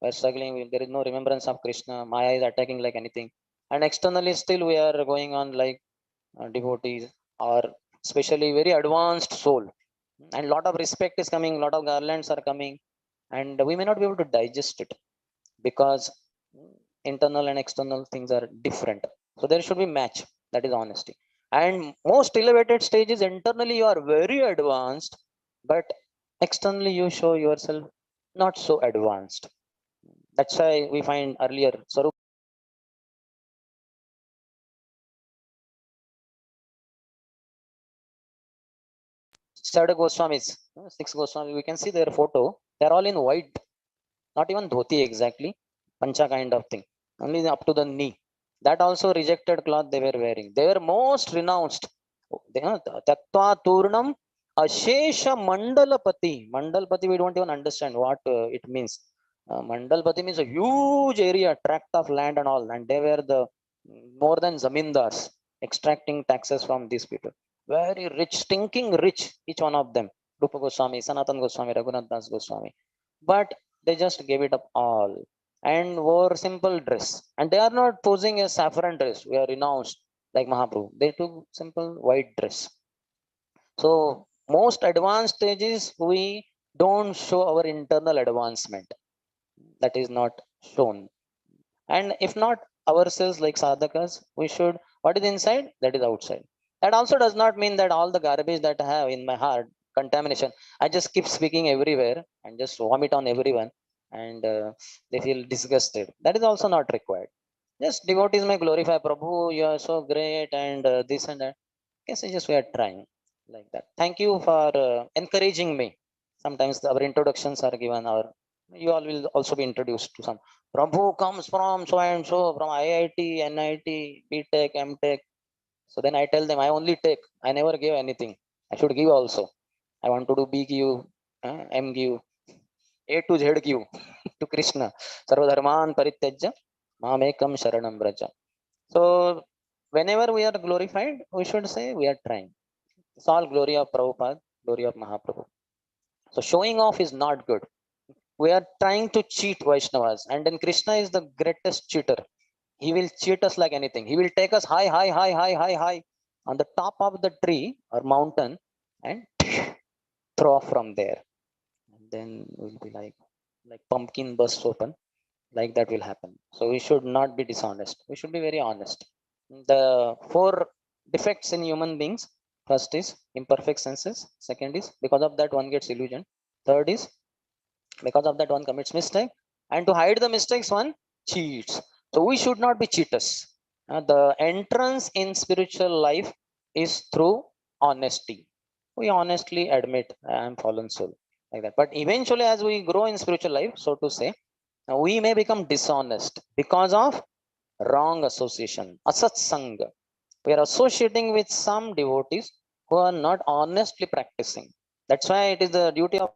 S3: We are struggling. There is no remembrance of Krishna. Maya is attacking like anything. And externally, still we are going on like devotees or especially very advanced soul. And lot of respect is coming. Lot of garlands are coming, and we may not be able to digest it because internal and external things are different. So there should be match. That is honesty. And most elevated stage is internally you are very advanced, but externally you show yourself not so advanced. That's why we find earlier Sarup Sada Goswamis, 6 Goswami, we can see their photo. They're all in white, not even dhoti exactly, pancha kind of thing, only up to the knee. That also rejected cloth they were wearing. They were most renounced. Taktva Turnam Ashesha Mandalapati. Mandalapati, we don't even understand what it means. Mandalpati means a huge area, tract of land and all, and they were the more than zamindars extracting taxes from these people. Very rich, stinking rich, each one of them. Rupa Goswami, Sanatan Goswami, Raghunath Das Goswami. But they just gave it up all and wore simple dress. And they are not posing a saffron dress. We are renounced like Mahaprabhu. They took simple white dress. So most advanced stages, we don't show our internal advancement. That is not shown. And if not ourselves like sadhakas, we should, what is inside, that is outside. That also does not mean that all the garbage that I have in my heart, contamination, I just keep speaking everywhere and just vomit on everyone and they feel disgusted. That is also not required. Just devotees may glorify Prabhu, you are so great and this and that. Yes, just we are trying like that. Thank you for encouraging me. Sometimes our introductions are given, or you all will also be introduced to some. Prabhu comes from so and so, from IIT, NIT, BTech, MTech. So then I tell them, I only take, I never give anything. I should give also. I want to do B give, M give, A to Z give to Krishna. Sarvadharman parityajya, mamekam sharanam braja. So whenever we are glorified, we should say we are trying. It's all glory of Prabhupada, glory of Mahaprabhu. So showing off is not good. We are trying to cheat Vaishnavas, and then Krishna is the greatest cheater. He will cheat us like anything. He will take us high, high, high, high, high, high on the top of the tree or mountain and throw off from there. And then we'll be like pumpkin bursts open. Like that will happen. So we should not be dishonest. We should be very honest. The four defects in human beings: first is imperfect senses. Second is because of that one gets illusion. Third is because of that one commits mistake, and to hide the mistakes one cheats. So we should not be cheaters. The entrance in spiritual life is through honesty. We honestly admit I am fallen soul, like that. But eventually as we grow in spiritual life, so to say, we may become dishonest because of wrong association, asatsang. We are associating with some devotees who are not honestly practicing. That's why it is the duty of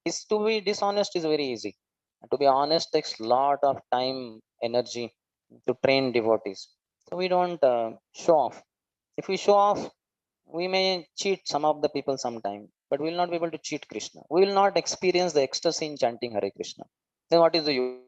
S3: is to be dishonest is very easy. To be honest takes lot of time, energy to train devotees. So we don't show off. If we show off, we may cheat some of the people sometime, but we will not be able to cheat Krishna. We will not experience the ecstasy in chanting Hare Krishna. Then what is the use?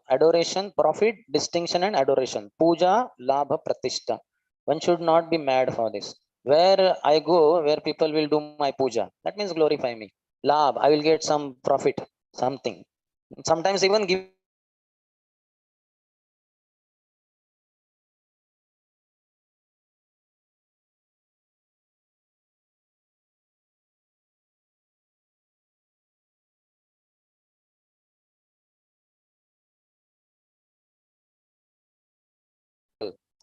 S3: Adoration, profit, distinction, and adoration. Puja, labha, pratishta. One should not be mad for this. Where I go, where people will do my puja, that means glorify me. Labh, I will get some profit, something. Sometimes even give.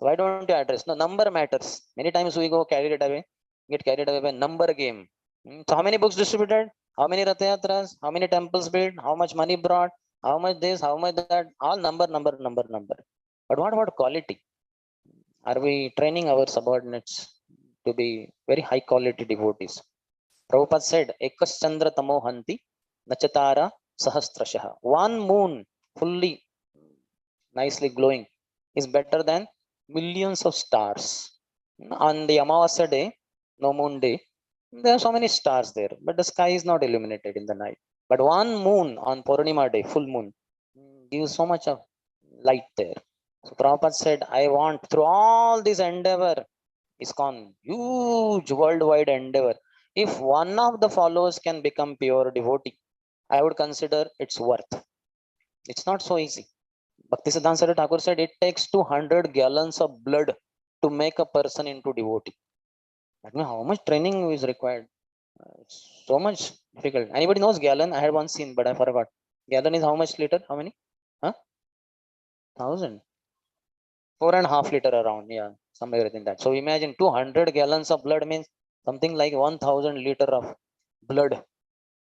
S3: Why don't you address? No, number matters. Many times we go carried away, get carried away by number game. So how many books distributed? How many Rath Yatras? How many temples built? How much money brought? How much this? How much that? All number, number, number, number. But what about quality? Are we training our subordinates to be very high quality devotees? Prabhupada said, Ekas Chandra Tamo Hanti Nachatara Sahasrashaha. One moon fully nicely glowing is better than millions of stars. On the Amavasya day, no moon day, there are so many stars there, but the sky is not illuminated in the night. But one moon on Purnima day, full moon, gives so much of light there. So Prabhupada said, I want through all this endeavor, ISKCON, huge worldwide endeavor, if one of the followers can become pure devotee, I would consider it's worth. It's not so easy. Bhaktisiddhanta Saraswati Thakur said it takes 200 gallons of blood to make a person into devotee. That means how much training is required. It's so much difficult. Anybody knows gallon? I had once seen, but I forgot. Gallon is how much liter? How many? Huh? 1,000. 4.5 liter around. Yeah, somewhere within that. So imagine 200 gallons of blood means something like 1,000 liter of blood.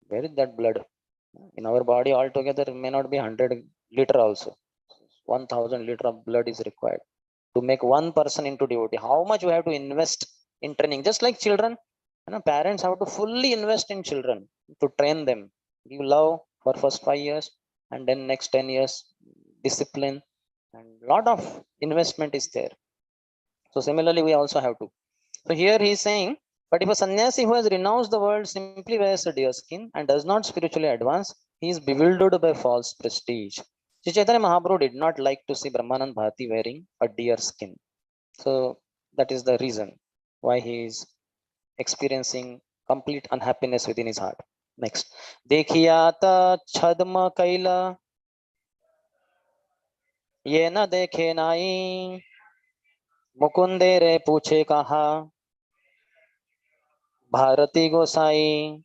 S3: Where is that blood? In our body altogether may not be 100 liter also. 1,000 liter of blood is required to make one person into devotee. How much we have to invest in training? Just like children, parents have to fully invest in children to train them, give love for first 5 years, and then next 10 years discipline, and lot of investment is there. So similarly we also have to. So here he is saying, but if a sannyasi who has renounced the world simply wears a deer skin and does not spiritually advance, he is bewildered by false prestige. Sri Chaitanya Mahaprabhu did not like to see Brahmanand Bharati wearing a deer skin. So that is the reason why he is experiencing complete unhappiness within his heart. Next. Dekhiyata chadma kaila ye na dekhe nai mukunde re puche kaha Bharati Gosai.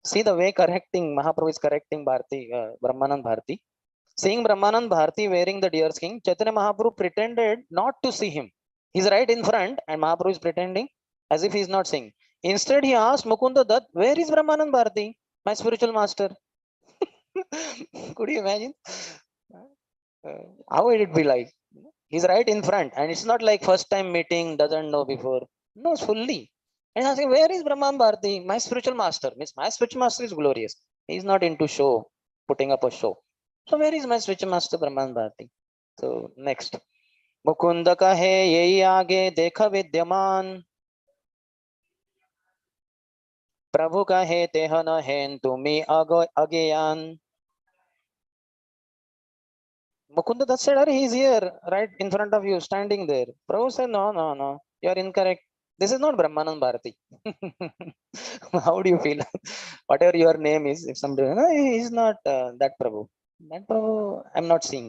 S3: See the way correcting Mahaprabhu is correcting Bharati, Brahmanand Bharati. Seeing Brahmanand Bharati wearing the deer skin, Chaitanya Mahaprabhu pretended not to see him. He's right in front, and Mahaprabhu is pretending as if he's not seeing. Instead, he asked Mukunda Dutt, "Where is Brahmanand Bharati, my spiritual master?" Could you imagine? How would it be like? He's right in front, and it's not like first time meeting, doesn't know before. Knows fully. And he's asking, "Where is Brahman Bharati, my spiritual master?" Means my spiritual master is glorious. He's not into show, putting up a show. So where is my spiritual master Brahman Bharati? So next. Mukunda kahe yehi aage dekha vidyaman. Prabhu kahe teha na hen tumi ageyan. Mukunda Dutt said, "Arey, he's here, right in front of you, standing there." Prabhu said, "No, no, no, you are incorrect. This is not Brahmanand Bharati." How do you feel? Whatever your name is, if somebody, no, he's not that Prabhu. That Prabhu, I'm not seeing.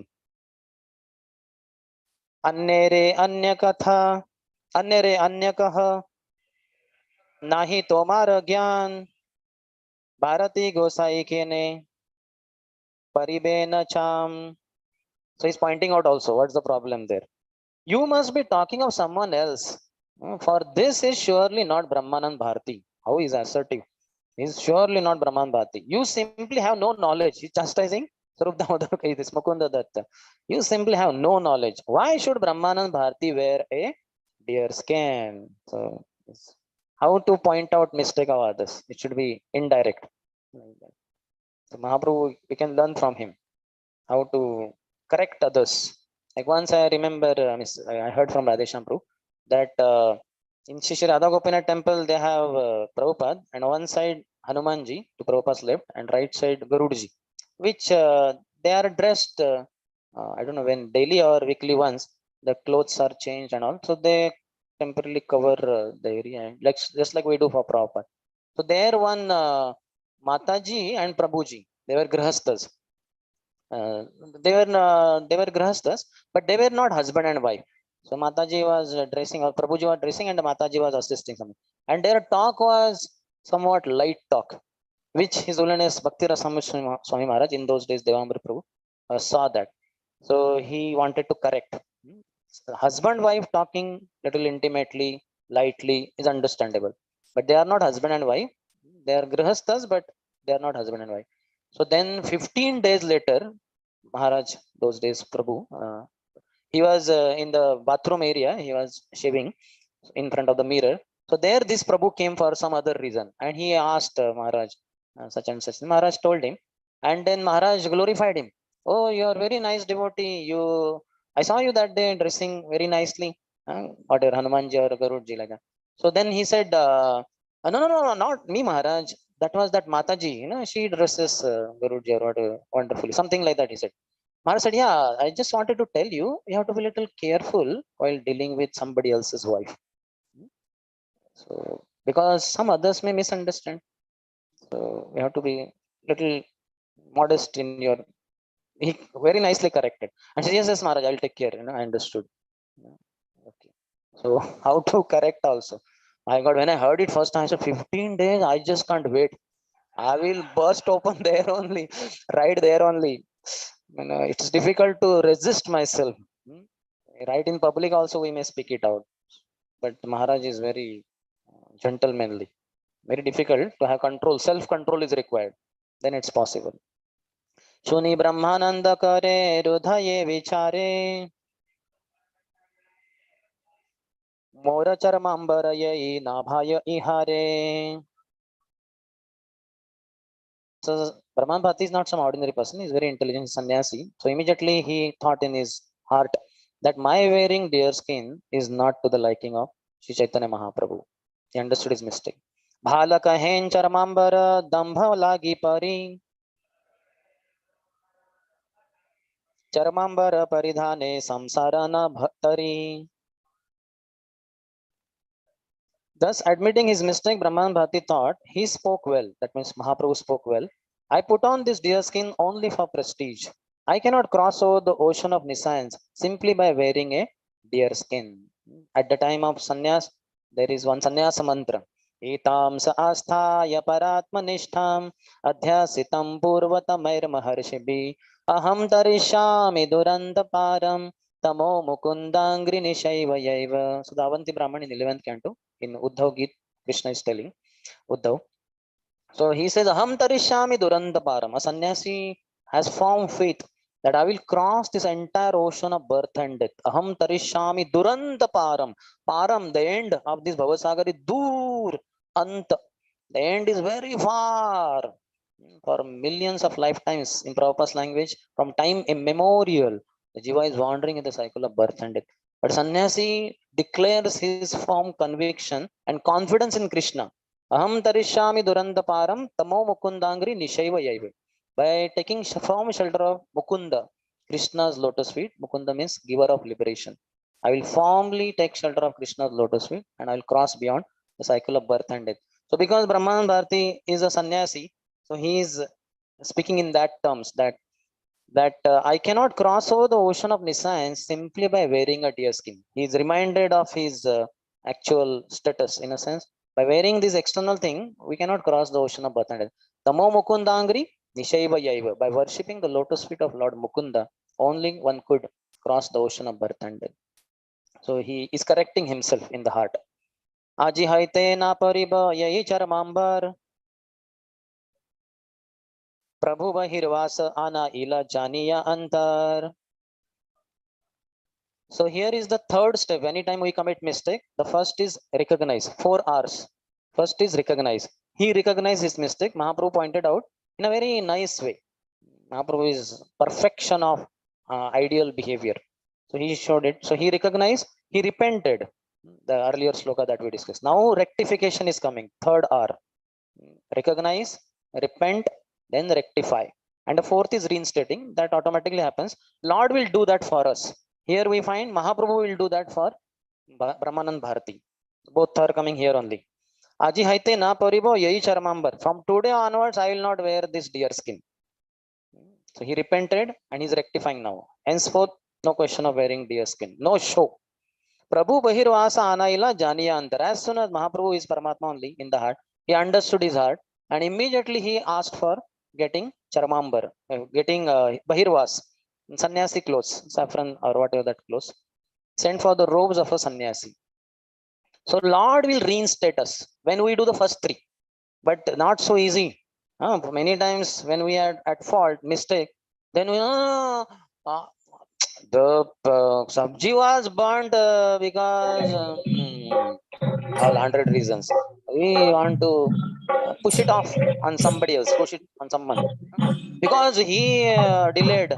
S3: Annere anya katha, annere anya kaha, nahi tomar gyan, Bharati Gosai kene, paribena cham. So he's pointing out also what's the problem there. You must be talking of someone else. For this is surely not Brahmanand Bharati. How is assertive? He's surely not Brahman Bharati. You simply have no knowledge. He's chastising Sarup Damodar this Mukunda Datta. You simply have no knowledge. Why should Brahmanand Bharati wear a deer skin? So how to point out mistake of others? It should be indirect. So Mahaprabhu, we can learn from him how to correct others. Like once I remember, I heard from Radhesham Prabhu that in Shri Radha Gopinath temple they have Prabhupada, and on one side Hanumanji to Prabhupada's left, and right side Garudji, which they are dressed, I don't know when, daily or weekly once, the clothes are changed and all. So they temporarily cover the area, like just like we do for Prabhupada. So there one Mataji and Prabhuji, they were grahasthas. They were grahasthas, but they were not husband and wife. So Mataji was dressing, or Prabhuji was dressing, and Mataji was assisting something. And their talk was somewhat light talk, which His Holiness Bhakti Rasamrita Swami Maharaj in those days, Devambar Prabhu, saw that. So he wanted to correct. Husband wife talking little intimately, lightly is understandable, but they are not husband and wife. They are grahasthas, but they are not husband and wife. So then 15 days later, Maharaj, those days, Prabhu, he was in the bathroom area, he was shaving in front of the mirror. So there, this Prabhu came for some other reason, and he asked Maharaj, such and such. Maharaj told him, and then Maharaj glorified him. "Oh, you are very nice devotee. I saw you that day dressing very nicely. Whatever, Hanumanji or Garudji like that." So then he said, "No, no, no, no, not me, Maharaj. That was that Mataji. She dresses Garudji or whatever, wonderfully. Something like that," he said. Maharaj said, "Yeah, I just wanted to tell you, you have to be a little careful while dealing with somebody else's wife. So, because some others may misunderstand. So, you have to be little modest in your." He very nicely corrected. And said, "Yes, yes, Maharaj, I'll take care. I understood." Yeah, okay. So how to correct also? My God, when I heard it first time, I said 15 days, I just can't wait. I will burst open there only, right there only. It's difficult to resist myself. Hmm. Right in public also we may speak it out. But Maharaj is very gentlemanly. Very difficult to have control. Self-control is required. Then it's possible. Shuni Brahmananda kare hrudaye vichare mora charmambaraye nabhaya ihare. So Brahman Bhatti is not some ordinary person. He's very intelligent sannyasi. So immediately he thought in his heart that my wearing deer skin is not to the liking of Sri Chaitanya Mahaprabhu. He understood his mistake. Bhala kahen charmambara dambha lagi pari charmambara paridhane samsarana bhattari. Thus, admitting his mistake, Brahman Bhatti thought he spoke well. That means Mahaprabhu spoke well. I put on this deer skin only for prestige. I cannot cross over the ocean of nescience simply by wearing a deer skin. At the time of sannyas, there is one sannyasa mantra. Etam sa asthaya paratmanishtham adhyasitam purvatamair maharshibi aham tarishyami duranta param tamo mukundangri nishaiva yaiva. So the Avanti Brahman in 11th canto in Uddhav Geet, Krishna is telling Uddhav. So he says, Aham tarishyami duranta param. A sannyasi has firm faith that I will cross this entire ocean of birth and death. Aham tarishyami duranta param. Param, the end of this Bhavasagar is dur, ant. The end is very far. For millions of lifetimes in Prabhupada's language, from time immemorial, the Jiva is wandering in the cycle of birth and death. But sannyasi declares his firm conviction and confidence in Krishna. Aham tarishyami duranta param tamo mukundangri nishaiva yaiva. By taking firm shelter of Mukunda, Krishna's lotus feet, Mukunda means giver of liberation. I will firmly take shelter of Krishna's lotus feet and I will cross beyond the cycle of birth and death. So because Brahman Bharati is a sannyasi, so he is speaking in that terms that I cannot cross over the ocean of nescience simply by wearing a deer skin. He is reminded of his actual status in a sense. By wearing this external thing, we cannot cross the ocean of birth and death. Tamo Mukundangri Nishaiva Yaiva. By worshipping the lotus feet of Lord Mukunda, only one could cross the ocean of birth and death. So he is correcting himself in the heart. Aji haite na pariba yai charamambar. Prabhu Bahirvasa Ana Ila Janiya Antar. So here is the third step. Anytime we commit mistake, the first is recognize. 4 R's. First is recognize. He recognized his mistake. Mahaprabhu pointed out in a very nice way. Mahaprabhu is perfection of ideal behavior. So he showed it. So he recognized, he repented. The earlier sloka that we discussed. Now rectification is coming. Third R. Recognize, repent, then rectify. And the fourth is reinstating. That automatically happens. Lord will do that for us. Here we find Mahaprabhu will do that for Brahmanand Bharati. Both are coming here only. Aji haite na paribo yai charmambar. From today onwards, I will not wear this deer skin. So he repented and he's rectifying now. Henceforth, no question of wearing deer skin. No show. Prabhu Bahirvasa Anaila Janiya Antar. As soon as Mahaprabhu is Paramatma only in the heart, he understood his heart and immediately he asked for getting charmambar, getting Bahirvas, sannyasi clothes, saffron or whatever that clothes, sent for the robes of a sannyasi. So Lord will reinstate us when we do the first three, but not so easy. Many times when we are at fault, mistake, then we the sabji was burnt because all 100 reasons. We want to push it off on somebody else, push it on someone because he delayed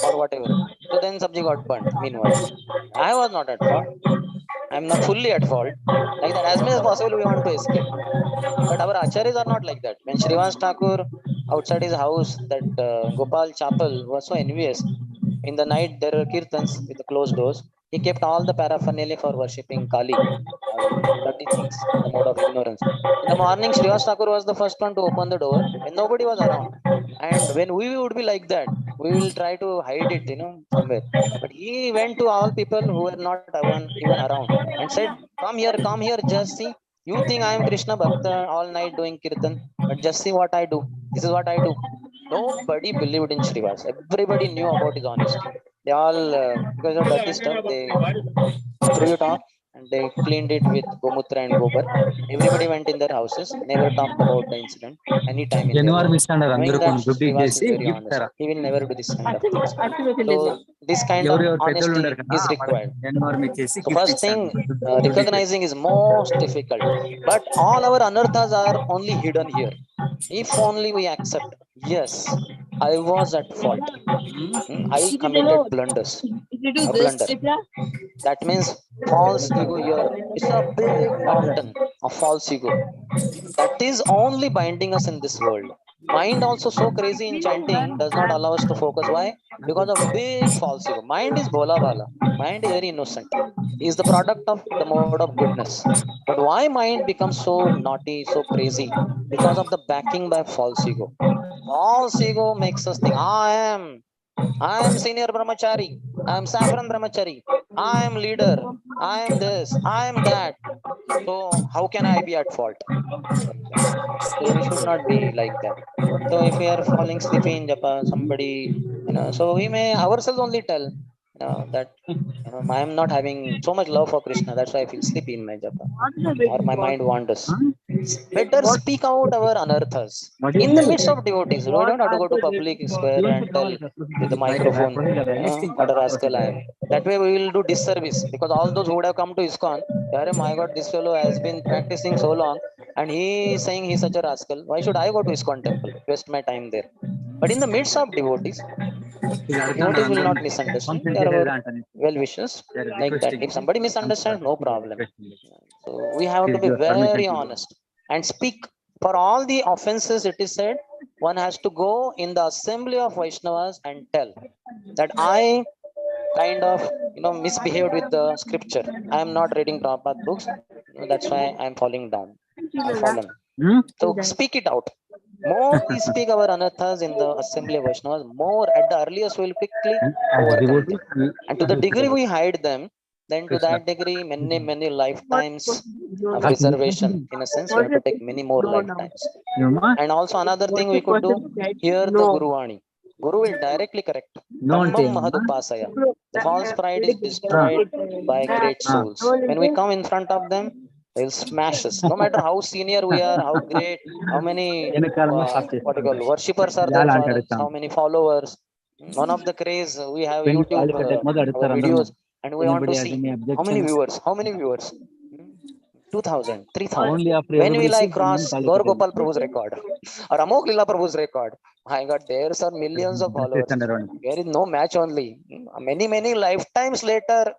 S3: or whatever. So then sabji got burnt. Meanwhile, I was not at fault. I'm not fully at fault. Like that, as much as possible, we want to escape. But our acharyas are not like that. When Srivas Thakur outside his house, that Gopal chapel was so envious. In the night, there were kirtans with the closed doors. He kept all the paraphernalia for worshipping Kali, all dirty things in the mode of ignorance. In the morning, Srivas Thakur was the first one to open the door when nobody was around. And when we would be like that, we will try to hide it, somewhere. But he went to all people who were not even around and said, come here, just see. You think I am Krishna Bhakta all night doing kirtan, but just see what I do. This is what I do. Nobody believed in Srivas. Everybody knew about his honesty. They all, because of dirty stuff, they threw it off and they cleaned it with gomutra and gobar. Everybody went in their houses, never talked about the incident any time in their
S2: January
S3: life,
S2: miss అంటారు అందరూ
S3: knowing that
S2: కొన్ని దుడ్డు
S3: Srivas is
S2: చేసి
S3: very
S2: gift
S3: honest.
S2: తరా
S3: He will never do this kind of things. So this kind of
S2: ఎవరెవరు పెద్దోళ్ళు
S3: honesty
S2: ఉంటారు కదా
S3: is required.
S2: జనవరి మిస్ చేసి
S3: So
S2: గిఫ్ట్
S3: first thing,
S2: ఇస్తాను దుడ్డు ఇచ్చేసి.
S3: recognizing is most difficult, but all our anarthas are only hidden here. If only we accept, yes, I was at fault. I committed blunders. A blunder. That means false ego here. It's a big mountain of false ego. That is only binding us in this world. Mind also so crazy in chanting does not allow us to focus. Why? Because of big false ego. Mind is bhola bala. Mind is very innocent. He is the product of the mode of goodness. But why mind becomes so naughty, so crazy? Because of the backing by false ego. False ego makes us think, I am senior brahmachari. I am saffron brahmachari. I am leader. I am this. I am that. So how can I be at fault? Like that. So we should not be like that. So if we are falling sleepy in japa, somebody, so we may ourselves only tell, that I am not having so much love for Krishna. That's why I feel sleepy in my japa, or my mind wanders. Better speak out our anarthas in the midst of devotees. We don't have to go to public square and tell with the microphone, what a rascal I am. That way we will do disservice, because all those who would have come to ISKCON, my God, this fellow has been practicing so long and he is saying he's such a rascal. Why should I go to ISKCON temple? Waste my time there. But in the midst of devotees, devotees will not misunderstand. They are our well wishers, like that. If somebody misunderstands, no problem. So we have to be very honest and speak. For all the offenses, it is said, one has to go in the assembly of Vaishnavas and tell that I kind of misbehaved with the scripture. I am not reading Prabhupada books. That's why I am falling down or fallen. So speak it out. More we speak our anarthas in the assembly of Vaishnavas, more at the earliest we will quickly overcome them. And to the degree we hide them, then to that degree, many lifetimes of reservation. In a sense, we have to take many more lifetimes. And also another thing we could do, hear the Guru Vani. Guru will directly correct. Dhammam mahadupasaya. The false pride is destroyed by great souls. When we come in front of them, they'll smash us. No matter how senior we are, how great, how many what you call worshippers are there for us, how many followers. One of the craze, we have YouTube our videos, and we want to see how many viewers. 2,000, 3,000.
S2: Only after
S3: When will I
S2: everybody
S3: cross
S2: see
S3: Gaur Gopal Prabhu's record or Amok Lila Prabhu's record? My God, there's are millions of followers. There is no match only. Many lifetimes later,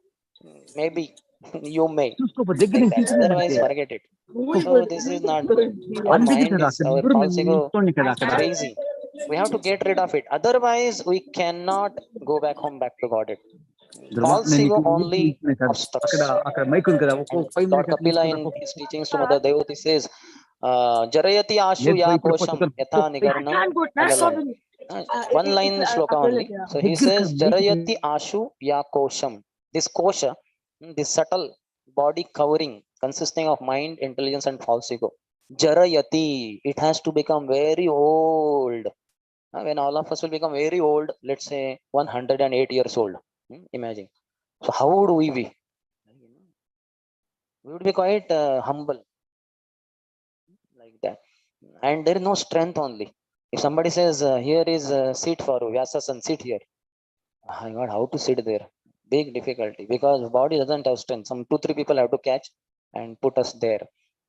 S3: maybe you may. Like that. Otherwise, forget it. So this is not. Our mind is, our false ego is crazy. We have to get rid of it. Otherwise, we cannot go back home, back to Godhead. False ego only obstructs. And Lord Kapila in his teachings to Mother Devati says, Jarayati Ashu Ya Kosham Yatha Nigarnam Alalam. One line shloka only. So he says, Jarayati Ashu Ya Kosham. This kosha, this subtle body covering consisting of mind, intelligence, and false ego. Jarayati, it has to become very old. When all of us will become very old, let's say 108 years old. Imagine. So how would we be? We would be quite humble, like that. And there is no strength only. If somebody says, here is a seat for Vyasasan, sit here. My God, how to sit there? Big difficulty, because body doesn't have strength. Some 2-3 people have to catch and put us there,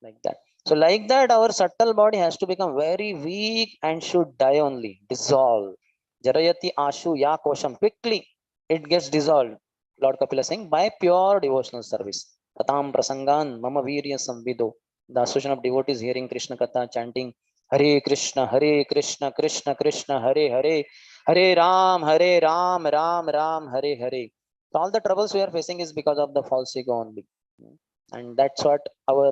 S3: like that. So like that, our subtle body has to become very weak and should die only, dissolve. Jarayati Ashu Ya Kosham. Quickly, it gets dissolved. Lord Kapila saying, by pure devotional service. Tatam prasangan mama virya samvido. The association of devotees hearing Krishna Katha, chanting Hare Krishna, Krishna Krishna, Hare Hare, Hare Ram, Ram Ram, Hare Hare. So all the troubles we are facing is because of the false ego only. And that's what our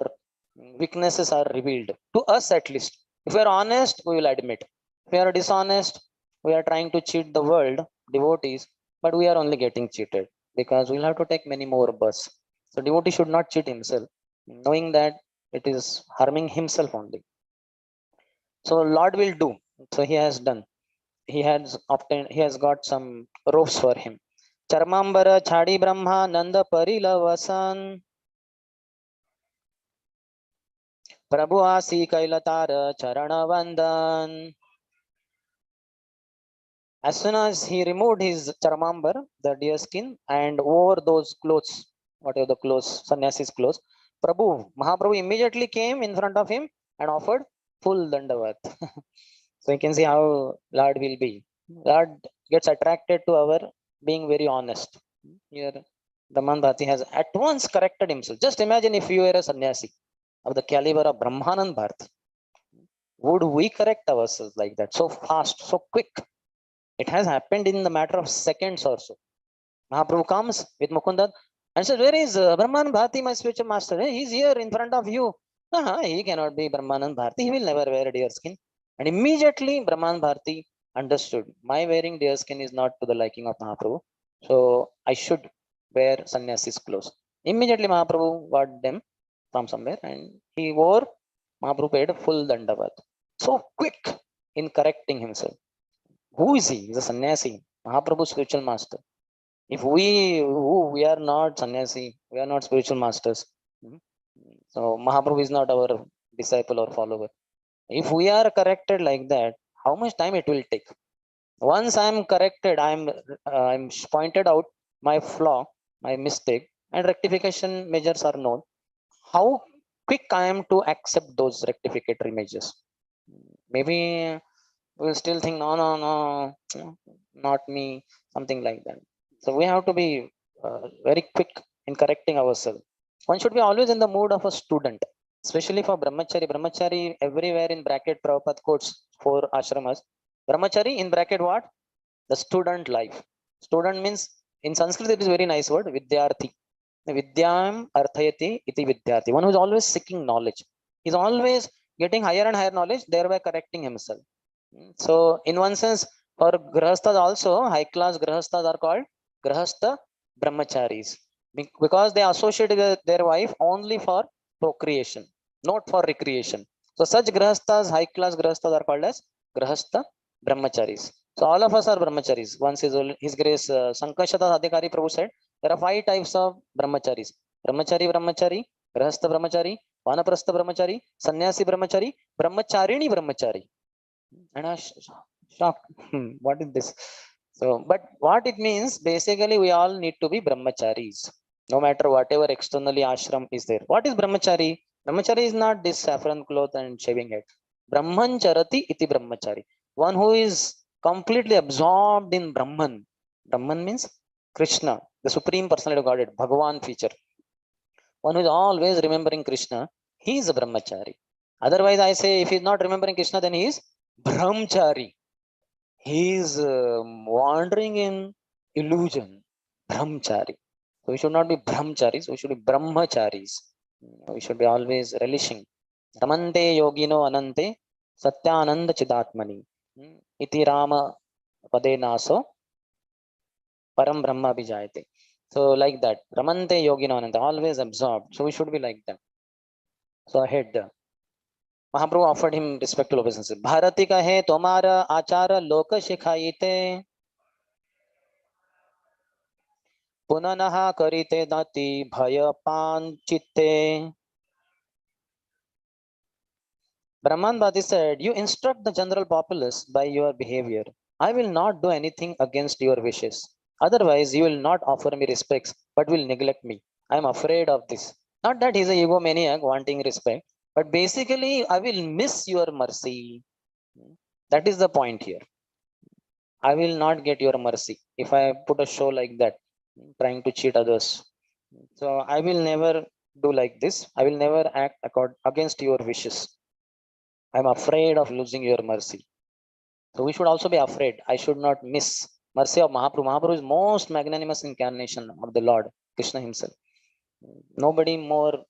S3: weaknesses are revealed to us, at least. If we are honest, we will admit. If we are dishonest, we are trying to cheat the world, devotees, but we are only getting cheated because we'll have to take many more bus. So devotee should not cheat himself, knowing that it is harming himself only. So Lord will do. So he has done. He has obtained. He has got some ropes for him. Charmambara chadi brahma nanda parilavasan. Prabhu asi kailatara charana vandan. As soon as he removed his charmambar, the deer skin, and over those clothes, whatever the clothes, sannyasi's clothes, Prabhu, Mahaprabhu immediately came in front of him and offered full dandavat. So you can see how Lord will be. Lord gets attracted to our being very honest. Here, Brahman Bharati has at once corrected himself. Just imagine if you were a sannyasi of the caliber of Brahmanand Bharati. Would we correct ourselves like that? So fast, so quick. It has happened in the matter of seconds or so. Mahaprabhu comes with Mukundan and says, where is Brahman Bharati, my spiritual master? Hey, he's here in front of you. He cannot be Brahmanand Bharati. He will never wear a deer skin. And immediately Brahman Bharati understood, my wearing deer skin is not to the liking of Mahaprabhu. So I should wear sannyasi's clothes. Immediately Mahaprabhu got them from somewhere and he wore, Mahaprabhu paid full dandavat. So quick in correcting himself. Who is he? He's a sannyasi, Mahaprabhu's spiritual master. If we are not sannyasi, we are not spiritual masters. So Mahaprabhu is not our disciple or follower. If we are corrected like that, how much time it will take? Once I am corrected, I'm pointed out my flaw, my mistake, and rectification measures are known. How quick I am to accept those rectificatory measures? Maybe we'll still think, no, not me, something like that. So we have to be very quick in correcting ourselves. One should be always in the mood of a student, especially for brahmachari. Brahmachari everywhere in bracket Prabhupada quotes for ashramas. Brahmachari in bracket what? The student life. Student means in Sanskrit it is very nice word, vidyarthi. Vidyam arthayati iti vidyarthi. One who is always seeking knowledge. He's always getting higher and higher knowledge, thereby correcting himself. So in one sense, for grahasthas also, high class grahasthas are called grahastha brahmacharis because they associate with their wife only for procreation, not for recreation. So such grahasthas, high class grahasthas are called as grahastha brahmacharis. So all of us are brahmacharis. Once His Grace Sankashata Adhikari Prabhu said, there are 5 types of brahmacharis. Brahmachari, grahastha brahmachari, vanaprastha brahmachari, sannyasi brahmachari, brahmacharini brahmachari. And I was shocked. What is this? So, but what it means, basically, we all need to be brahmacharis, no matter whatever externally ashram is there. What is brahmachari? Brahmachari is not this saffron cloth and shaving head. Brahman charati iti brahmachari. One who is completely absorbed in Brahman. Brahman means Krishna, the Supreme Personality of Godhead, Bhagavan feature. One who is always remembering Krishna, he is a brahmachari. Otherwise, I say, if he is not remembering Krishna, then he is brahmachari. He is wandering in illusion. Brahmachari. So we should not be brahmacharis, we should be brahmacharis. We should be always relishing. Ramante yogino anante satyananda chidatmani. Iti Rama pade naso param brahma bijayate. So like that. Ramante yogino anante, always absorbed. So we should be like that. So ahead. Mahaprabhu offered him respectful obeisance. Bharati kahe tomara achara loka shikhayite. Punanaha karite dati bhaya panchitte. Brahman Bhati said, you instruct the general populace by your behavior. I will not do anything against your wishes. Otherwise, you will not offer me respects, but will neglect me. I am afraid of this. Not that he's a egomaniac wanting respect, but basically, I will miss your mercy. That is the point here. I will not get your mercy if I put a show like that, trying to cheat others. So I will never do like this. I will never act against your wishes. I'm afraid of losing your mercy. So we should also be afraid. I should not miss mercy of Mahaprabhu. Mahaprabhu is most magnanimous incarnation of the Lord, Krishna himself. Nobody more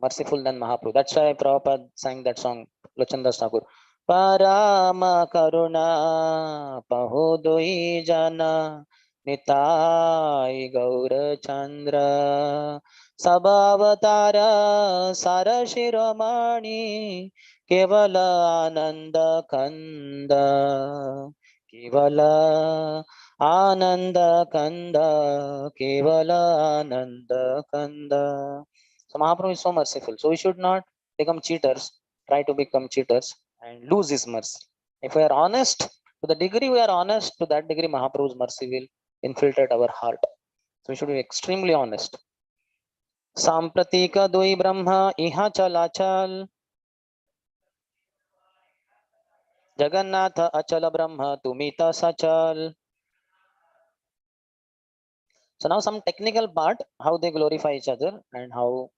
S3: merciful than Mahaprabhu. That's why Prabhupada sang that song, Lochandas Thakur. Parama Karuna Pahodoi Jana Nitai Gaura Chandra Sabhavatara Sarashiromani Kevala Ananda Kanda Kevala Ananda Kanda Kevala Ananda Kanda. So Mahaprabhu is so merciful. So we should not become cheaters, try to become cheaters and lose his mercy. If we are honest, to the degree we are honest, to that degree Mahaprabhu's mercy will infiltrate our heart. So we should be extremely honest. Sampratika doi brahma iha chalachal Jagannatha achala brahma tumita sachal. So now some technical part, how they glorify each other and how.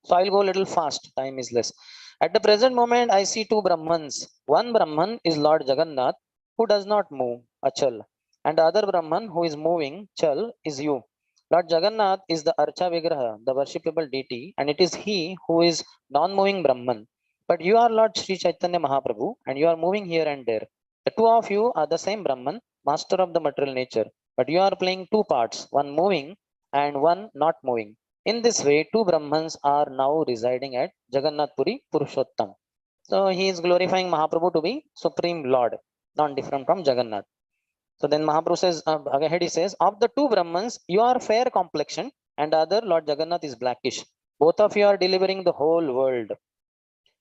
S3: So I'll go a little fast, time is less. At the present moment, I see two Brahmans. One Brahman is Lord Jagannath, who does not move, Achal. And the other Brahman who is moving, Chal, is you. Lord Jagannath is the Archa Vigraha, the worshipable deity, and it is he who is non-moving Brahman. But you are Lord Sri Chaitanya Mahaprabhu, and you are moving here and there. The two of you are the same Brahman, master of the material nature. But you are playing two parts, one moving and one not moving. In this way, two Brahmans are now residing at Jagannath Puri Purushottam. So he is glorifying Mahaprabhu to be Supreme Lord, not different from Jagannath. So then Mahaprabhu says, ahead he says, of the two Brahmans, you are fair complexion and the other Lord Jagannath is blackish. Both of you are delivering the whole world.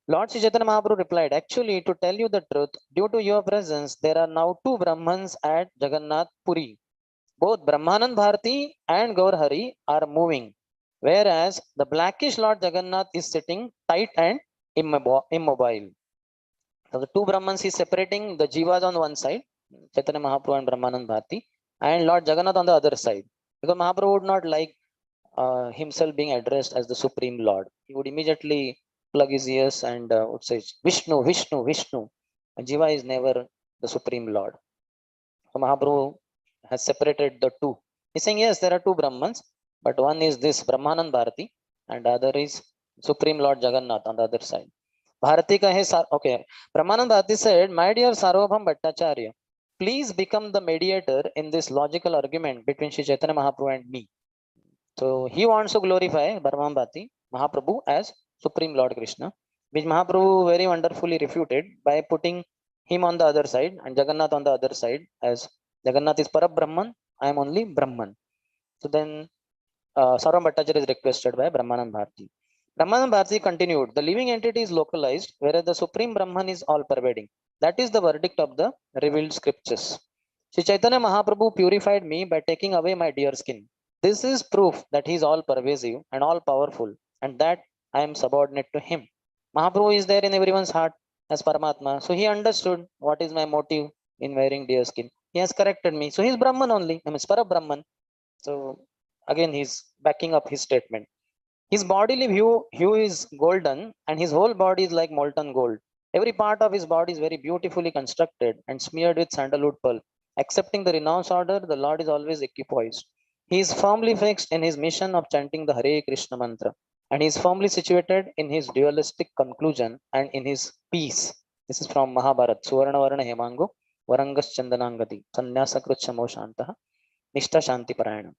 S3: Lord Sri Chaitanya Mahaprabhu replied, actually, to tell you the truth, due to your presence, there are now two Brahmans at Jagannath Puri. Both Brahmanand Bharati and Gaur Hari are moving, whereas the blackish Lord Jagannath is sitting tight and immobile. So the two Brahmans is separating the Jivas on one side, Chaitanya Mahaprabhu and Brahmanand Bharati, and Lord Jagannath on the other side. Because Mahaprabhu would not like himself being addressed as the Supreme Lord. He would immediately plug his ears and would say, Vishnu, Vishnu, Vishnu. And Jiva is never the Supreme Lord. So Mahaprabhu has separated the two. He's saying, yes, there are two Brahmans, but one is this Brahmanand Bharati, and the other is Supreme Lord Jagannath on the other side. Bharati ka hai, okay. Brahmanand Bharati said, my dear Sarvabhaum Bhattacharya, please become the mediator in this logical argument between Sri Chaitanya Mahaprabhu and me. So he wants to glorify Brahman Bharati, Mahaprabhu as Supreme Lord Krishna, which Mahaprabhu very wonderfully refuted by putting him on the other side and Jagannath on the other side, as Jagannath is Parabrahman, I am only Brahman. So then Sarvam Bhattacharya is requested by Brahmanand Bharati. Brahmanand Bharati continued, the living entity is localized, whereas the Supreme Brahman is all pervading. That is the verdict of the revealed scriptures. Sri Chaitanya Mahaprabhu purified me by taking away my deer skin. This is proof that he is all pervasive and all powerful, and that I am subordinate to him. Mahaprabhu is there in everyone's heart as Paramatma. So he understood what is my motive in wearing deer skin. He has corrected me. So he is Brahman only. I mean, Para Brahman. So again, he's backing up his statement. His bodily hue is golden, and his whole body is like molten gold. Every part of his body is very beautifully constructed and smeared with sandalwood pearl. Accepting the renounce order, the Lord is always equipoised. He is firmly fixed in his mission of chanting the Hare Krishna mantra, and he is firmly situated in his dualistic conclusion and in his peace. This is from Mahabharata. Suvarna Varna Hemango, Varangas Chandanangati, Sannyasa Kruchamo Shantaha, Nishta Shanti Parayana.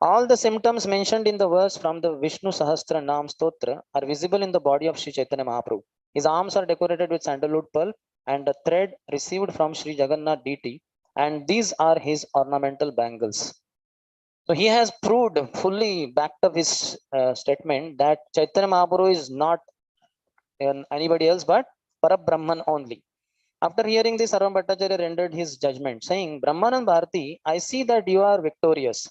S3: All the symptoms mentioned in the verse from the Vishnu Sahasra Nam Stotra are visible in the body of Sri Chaitanya Mahaprabhu. His arms are decorated with sandalwood pearl and a thread received from Sri Jagannath deity, and these are his ornamental bangles. So he has proved fully backed up his statement that Chaitanya Mahaprabhu is not anybody else but Parabrahman only. After hearing this, Sarvam Bhattacharya rendered his judgment, saying, Brahmanand Bharati, I see that you are victorious.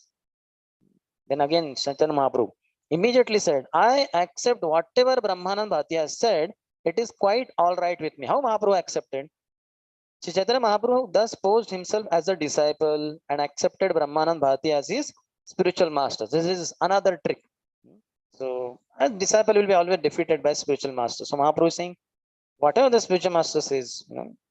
S3: Then again, Chaitanya Mahaprabhu immediately said, I accept whatever Brahmanand Bharati has said. It is quite all right with me. How Mahaprabhu accepted? Sri Chaitanya Mahaprabhu thus posed himself as a disciple and accepted Brahmanand Bharati as his spiritual master. This is another trick. So a disciple will be always defeated by spiritual master. So Mahaprabhu is saying, whatever the spiritual master says,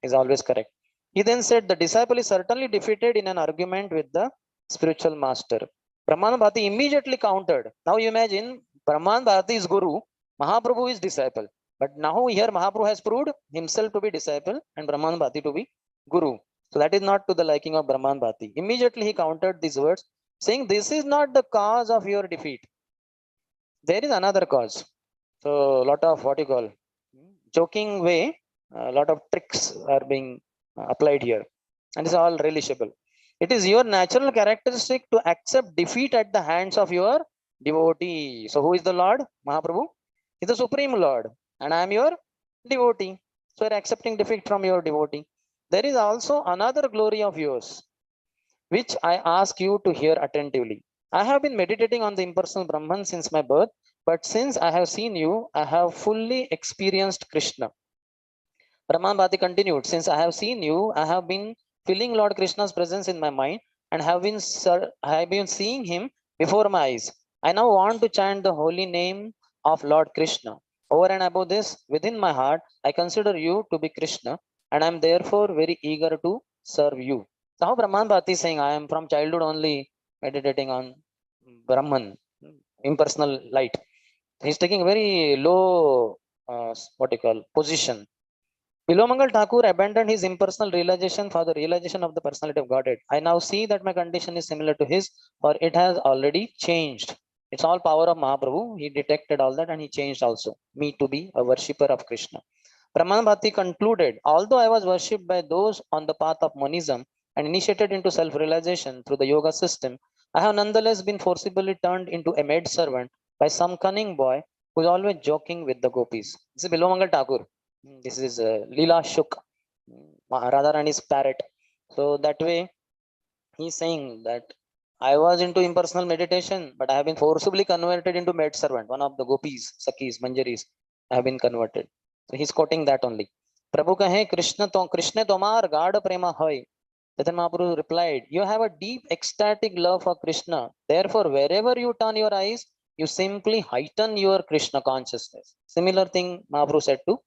S3: is always correct. He then said, the disciple is certainly defeated in an argument with the spiritual master. Brahman Bharati immediately countered. Now you imagine, Brahman Bharati is Guru, Mahaprabhu is disciple. But now here Mahaprabhu has proved himself to be disciple and Brahman Bhati to be guru. So that is not to the liking of Brahman Bhati. Immediately he countered these words, saying, this is not the cause of your defeat. There is another cause. So a lot of what you call joking way, a lot of tricks are being applied here. And it's all relishable. It is your natural characteristic to accept defeat at the hands of your devotee. So who is the Lord? Mahaprabhu is the Supreme Lord. And I am your devotee. So you're accepting defeat from your devotee. There is also another glory of yours, which I ask you to hear attentively. I have been meditating on the impersonal Brahman since my birth, but since I have seen you, I have fully experienced Krishna. Brahman Bhati continued, since I have seen you, I have been feeling Lord Krishna's presence in my mind and have been seeing him before my eyes. I now want to chant the holy name of Lord Krishna. Over and above this, within my heart, I consider you to be Krishna, and I am therefore very eager to serve you. So how Brahman Bhati is saying, I am from childhood only meditating on Brahman, impersonal light. He's taking very low, what you call, position. Bilomangal Thakur abandoned his impersonal realization for the realization of the personality of Godhead. I now see that my condition is similar to his, for it has already changed. It's all power of Mahaprabhu. He detected all that and he changed also me to be a worshipper of Krishna. Brahman Bhati concluded, although I was worshipped by those on the path of monism and initiated into self-realization through the yoga system, I have nonetheless been forcibly turned into a maid servant by some cunning boy who is always joking with the gopis. This is Bilomangal Thakur. This is Leela Shuk, Radharani's parrot. So that way, he's saying that I was into impersonal meditation, but I have been forcibly converted into maid servant. One of the gopis, Sakis, Manjaris, I have been converted. So he's quoting that only. Prabhu kahe Krishna tomar gada prema hai. Then Mahaprabhu replied, you have a deep ecstatic love for Krishna. Therefore, wherever you turn your eyes, you simply heighten your Krishna consciousness. Similar thing Mahaprabhu said to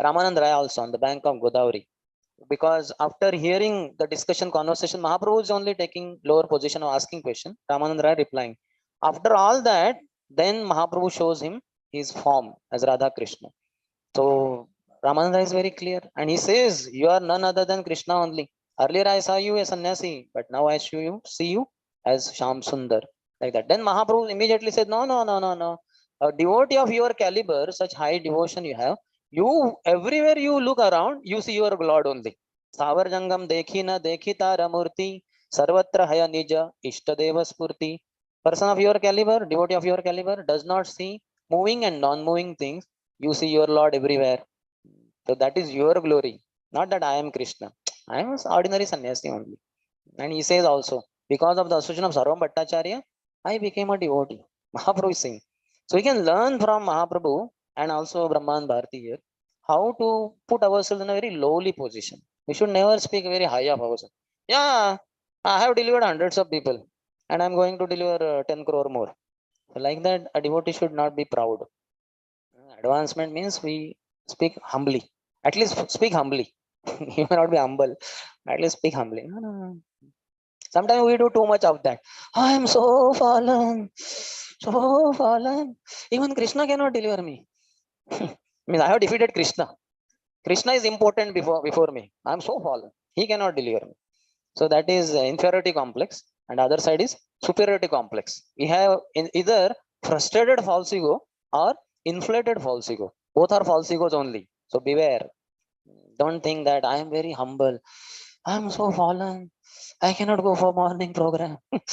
S3: Ramanand Rai also on the bank of Godavari. Because after hearing the discussion conversation, Mahaprabhu is only taking lower position of asking question, Ramanand Rai replying. After all that, then Mahaprabhu shows him his form as Radha Krishna. So Ramanand Rai is very clear and he says, you are none other than Krishna only. Earlier I saw you as sannyasi, but now I see you as Sham Sundar. Like that. Then Mahaprabhu immediately said, no. A devotee of your caliber, such high devotion you have, you everywhere you look around, you see your Lord only. Savar Jangam dekhi na dekhi tara murti, sarvatra haya nija, ishtadeva spurti. Person of your caliber, devotee of your caliber, does not see moving and non-moving things. You see your Lord everywhere. So that is your glory. Not that I am Krishna. I am an ordinary sannyasi only. And he says also, because of the association of Sarvam Bhattacharya, I became a devotee. Mahaprabhu is saying. So we can learn from Mahaprabhu and also Brahman Bharati here how to put ourselves in a very lowly position. We should never speak very high of ourselves. Yeah, I have delivered hundreds of people and I'm going to deliver 10 crore more. So like that, a devotee should not be proud. Advancement means we speak humbly. At least speak humbly. You may not be humble. At least speak humbly. No. Sometimes we do too much of that. I am so fallen. So fallen. Even Krishna cannot deliver me. Means I have defeated Krishna. Krishna is important before me. I am so fallen. He cannot deliver me. So that is inferiority complex. And other side is superiority complex. We have either frustrated false ego or inflated false ego. Both are false egos only. So beware. Don't think that I am very humble. I am so fallen. I cannot go for morning program because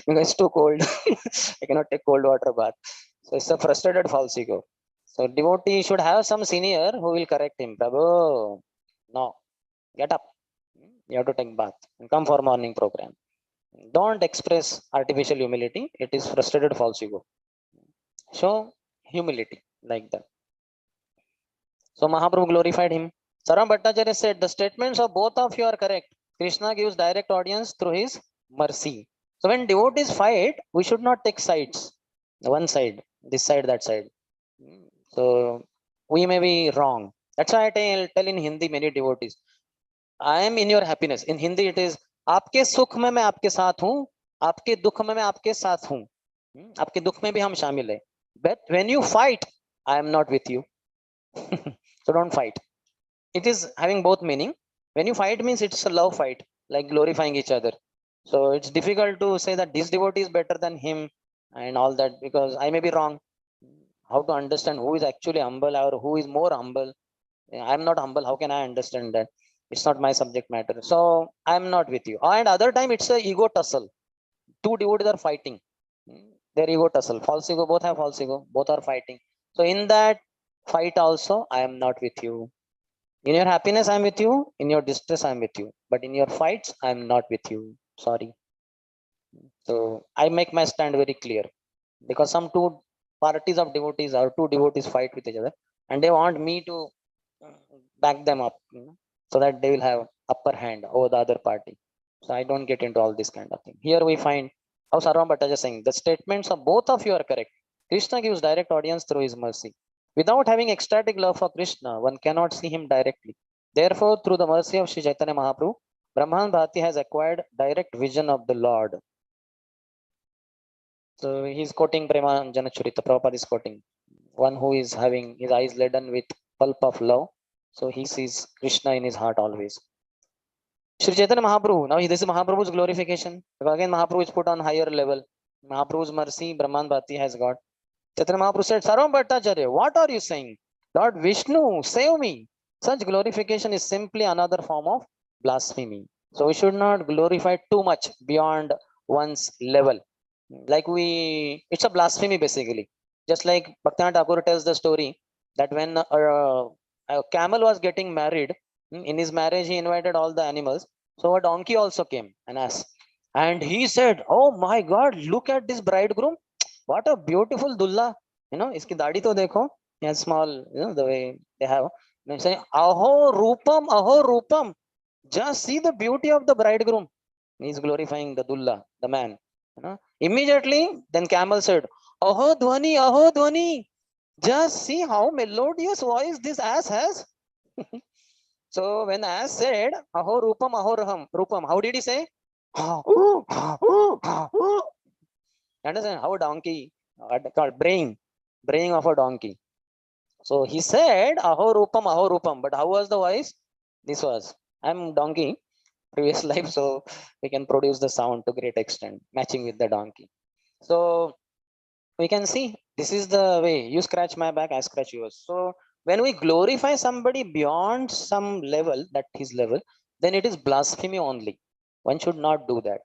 S3: it's too cold. I cannot take cold water bath. So it's a frustrated false ego. So devotee should have some senior who will correct him. Prabhu, no, get up. You have to take bath and come for morning program. Don't express artificial humility. It is frustrated false ego. Show humility like that. So Mahaprabhu glorified him. Saram Bhattacharya said, the statements of both of you are correct. Krishna gives direct audience through his mercy. So when devotees fight, we should not take sides. One side, this side, that side. So we may be wrong. That's why I tell in Hindi many devotees, I am in your happiness. In Hindi it is, आपके सुख में मैं आपके साथ हूँ, आपके दुख में मैं आपके साथ हूँ. आपके दुख में भी हम शामिल हैं. But when you fight, I am not with you. So don't fight. It is having both meaning. When you fight means it's a love fight, like glorifying each other. So it's difficult to say that this devotee is better than him and all that, because I may be wrong. How to understand who is actually humble or who is more humble? I'm not humble. How can I understand that? It's not my subject matter. So I'm not with you. And other time it's a ego tussle. Two devotees are fighting. Their ego tussle. False ego, both have false ego. Both are fighting. So in that fight also, I am not with you. In your happiness, I'm with you. In your distress, I'm with you. But in your fights, I'm not with you. Sorry. So I make my stand very clear, because some two parties of devotees or two devotees fight with each other, and they want me to uh, back them up, so that they will have upper hand over the other party. So I don't get into all this kind of thing. Here we find how Sarvam Bhattacharya is saying the statements of both of you are correct. Krishna gives direct audience through his mercy. Without having ecstatic love for Krishna, one cannot see him directly. Therefore, through the mercy of Sri Chaitanya Mahaprabhu, Brahman Bhati has acquired direct vision of the Lord. So he's quoting Premanjana Charita. Prabhupada is quoting one who is having his eyes laden with pulp of love. So he sees Krishna in his heart always. Sri Chaitanya Mahaprabhu. Now this is Mahaprabhu's glorification. Because again, Mahaprabhu is put on higher level. Mahaprabhu's mercy, Brahman Bhati has got. Chaitanya Mahaprabhu said, Sarvam Bhattacharya, what are you saying? Lord Vishnu, save me. Such glorification is simply another form of blasphemy. So we should not glorify too much beyond one's level. Like it's a blasphemy basically. Just like Bhaktivinoda Thakur tells the story that when a camel was getting married, in his marriage he invited all the animals. So a donkey also came, an ass. And he said, oh my God, look at this bridegroom. What a beautiful dulla. Iski dadi to dekho. He has small, the way they have. They say, aho rupam. Just see the beauty of the bridegroom. He's glorifying the dulla, the man. Immediately, then camel said, aho dhwani. Just see how melodious voice this ass has. So when ass said, aho rupam, how did he say? Understand how donkey called braying of a donkey. So he said aho rupam, but how was the voice? This was, I'm donkey previous life, so we can produce the sound to great extent matching with the donkey. So we can see this is the way you scratch my back, I scratch yours. So when we glorify somebody beyond some level, that his level, then it is blasphemy only. One should not do that.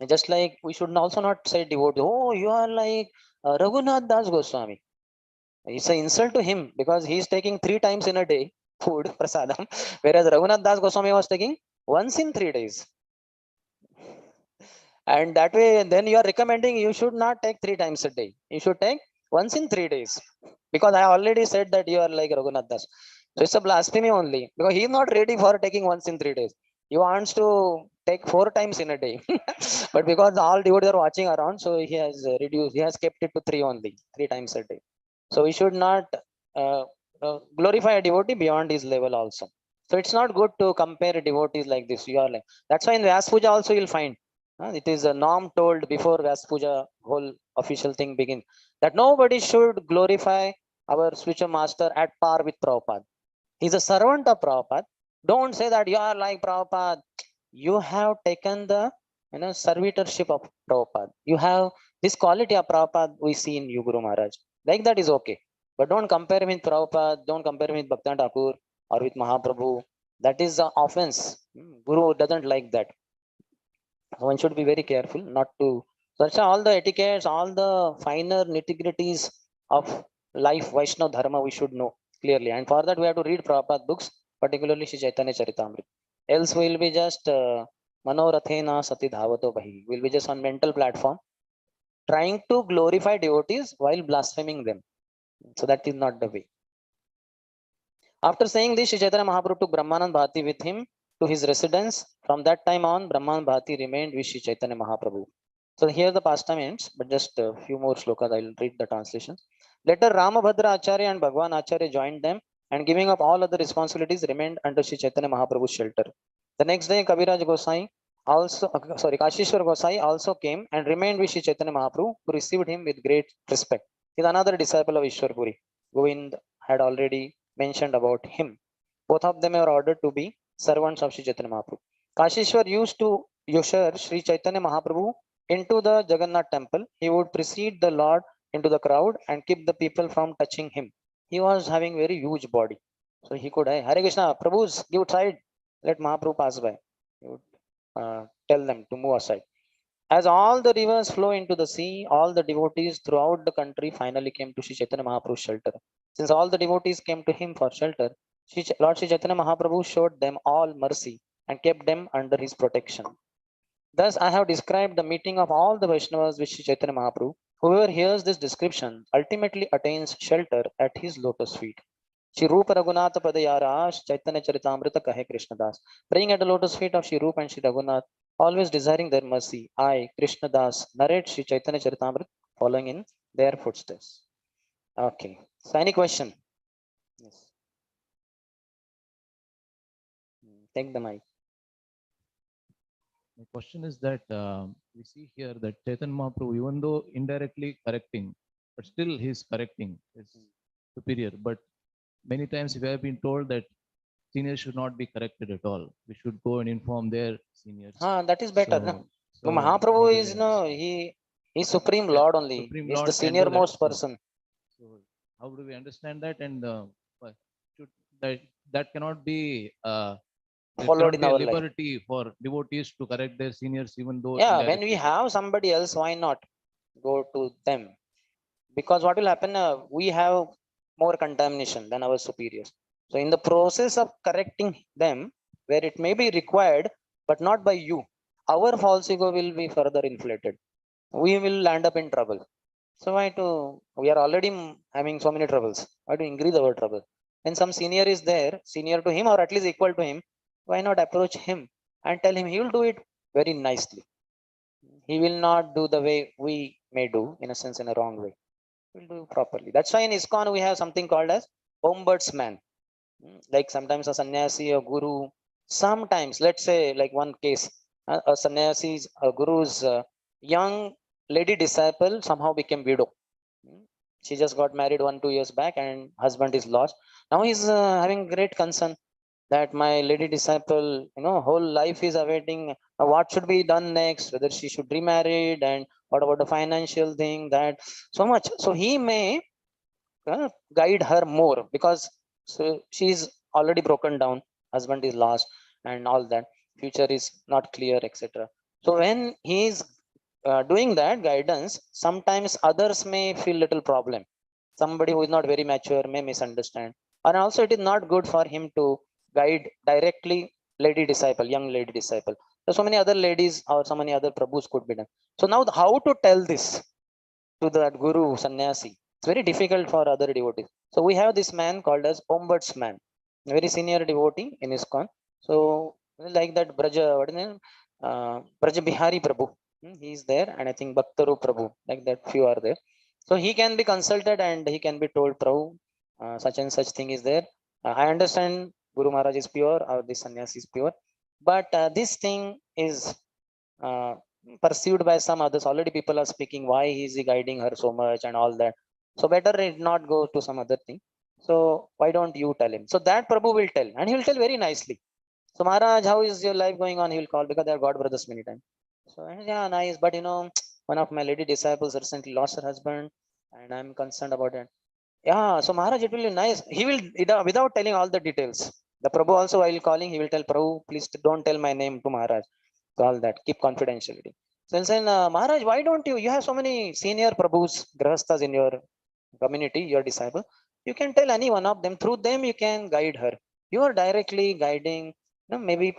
S3: And just like we should also not say devotee, oh, you are like Raghunath Das Goswami. It's an insult to him because he is taking 3 times in a day food, prasadam, whereas Raghunath Das Goswami was taking once in 3 days. And that way, then you are recommending you should not take 3 times a day. You should take once in 3 days. Because I already said that you are like Raghunath Das. So it's a blasphemy only. Because he is not ready for taking once in 3 days. He wants to take 4 times in a day. But because all devotees are watching around, so he has reduced, he has kept it to 3 only, 3 times a day. So we should not glorify a devotee beyond his level also. So it's not good to compare devotees like this. You are like, that's why in Vyas Puja also you'll find. It is a norm told before Vyas Puja whole official thing begins that nobody should glorify our spiritual master at par with Prabhupada. He's a servant of Prabhupada. Don't say that you are like Prabhupada. You have taken the servitorship of Prabhupada. You have this quality of Prabhupada we see in you, Guru Maharaj. Like that is okay. But don't compare him with Prabhupada. Don't compare him with Bhaktivinoda Thakur or with Mahaprabhu. That is an offense. Guru doesn't like that. One should be very careful not to search all the etiquettes, all the finer nitty-gritties of life, Vaishnava Dharma we should know clearly. And for that we have to read Prabhupada books, particularly Shri Chaitanya Charitamrita. Else we will be just Manorathena Sati Dhavato Bahi. We will be just on mental platform trying to glorify devotees while blaspheming them. So that is not the way. After saying this, Shri Chaitanya Mahaprabhu took Brahmanand Bhati with him to his residence. From that time on, Brahman Bhati remained with Shri Chaitanya Mahaprabhu. So here the pastime ends, but just a few more slokas, I will read the translations. Later, Ramabhadra Acharya and Bhagwan Acharya joined them and giving up all other responsibilities remained under Shri Chaitanya Mahaprabhu's shelter. The next day, Kaviraj Gosai Kashishwar Gosai also came and remained with Shri Chaitanya Mahaprabhu, who received him with great respect. He is another disciple of Ishwarpuri. Govind had already mentioned about him. Both of them were ordered to be servants of Sri Chaitanya Mahaprabhu. Kashishwar used to usher Sri Chaitanya Mahaprabhu into the Jagannath temple. He would precede the Lord into the crowd and keep the people from touching him. He was having very huge body. So he could, hey, Hare Krishna, Prabhus, give side, let Mahaprabhu pass by. He would tell them to move aside. As all the rivers flow into the sea, all the devotees throughout the country finally came to Sri Chaitanya Mahaprabhu's shelter. Since all the devotees came to him for shelter, Lord Sri Chaitanya Mahaprabhu showed them all mercy and kept them under his protection. Thus, I have described the meeting of all the Vaishnavas with Sri Chaitanya Mahaprabhu. Whoever hears this description ultimately attains shelter at his lotus feet. Shri Rupa Raghunatha Padayarash Chaitanya Charitamrita Kahe Krishnadas. Praying at the lotus feet of Shri Rupa and Shri Raghunath, always desiring their mercy, I, Krishnadas, narrate Shri Chaitanya Charitamrita following in their footsteps. Okay. So, any question? Yes. Take the mic.
S4: My question is that we see here that Chaitanya Mahaprabhu, even though indirectly correcting, but still he's correcting his superior. But many times we have been told that seniors should not be corrected at all. We should go and inform their seniors.
S3: That is better. No?
S4: So
S3: Mahaprabhu
S4: how do
S3: is
S4: we
S3: no,
S4: understand?
S3: he's Supreme
S4: Can
S3: Lord only.
S4: Supreme
S3: He's
S4: Lord
S3: the
S4: can do
S3: senior
S4: that?
S3: most
S4: So-
S3: person.
S4: So how do we understand that? And should that cannot be there
S3: Followed
S4: cannot
S3: in
S4: be a
S3: our life.
S4: liberty for devotees to correct their seniors, even though
S3: Yeah, when we
S4: indirectly.
S3: have somebody else, why not go to them? Because what will happen, we have more contamination than our superiors. So in the process of correcting them, where it may be required, but not by you, our false ego will be further inflated. We will land up in trouble. So why to, we are already having so many troubles. Why to increase our trouble? When some senior is there, senior to him or at least equal to him, why not approach him and tell him he will do it very nicely. He will not do the way we may do, in a sense, in a wrong way. He will do properly. That's why in ISKCON we have something called as ombudsman. Like sometimes a sannyasi, a guru, sometimes, let's say, like one case, a sannyasi's, a guru's young lady disciple somehow became widow. She just got married 1-2 years back and husband is lost. Now he's having great concern that my lady disciple, whole life is awaiting what should be done next, whether she should remarried and what about the financial thing, that so much. So he may guide her more because so she's already broken down, husband is lost and all that, future is not clear, etc. So when he's doing that guidance, sometimes others may feel little problem. Somebody who is not very mature may misunderstand, and also it is not good for him to guide directly lady disciple, young lady disciple. There's so many other ladies or so many other prabhus could be done. So now how to tell this to that guru sannyasi? It's very difficult for other devotees. So we have this man called as ombudsman, very senior devotee in ISKCON. So like that Braja, what is his name? Braja Bihari Prabhu. He is there, and I think Bhaktaru Prabhu, like that few are there. So he can be consulted and he can be told, Prabhu, such and such thing is there. I understand Guru Maharaj is pure or the sannyasi is pure, but this thing is uh, perceived by some others. Already people are speaking, why is he guiding her so much and all that. So better it not go to some other thing. So why don't you tell him? So that Prabhu will tell, and he will tell very nicely. So Maharaj, how is your life going on? He will call because they are God brothers many times. So yeah, nice. But one of my lady disciples recently lost her husband, and I'm concerned about it. Yeah, so Maharaj, it will be nice. He will, without telling all the details. The Prabhu also, while calling, he will tell Prabhu, please don't tell my name to Maharaj. So all that, keep confidentiality. So he'll say, Maharaj, why don't you have so many senior Prabhus, Grahasthas in your community, your disciple. You can tell any one of them. Through them, you can guide her. You are directly guiding, maybe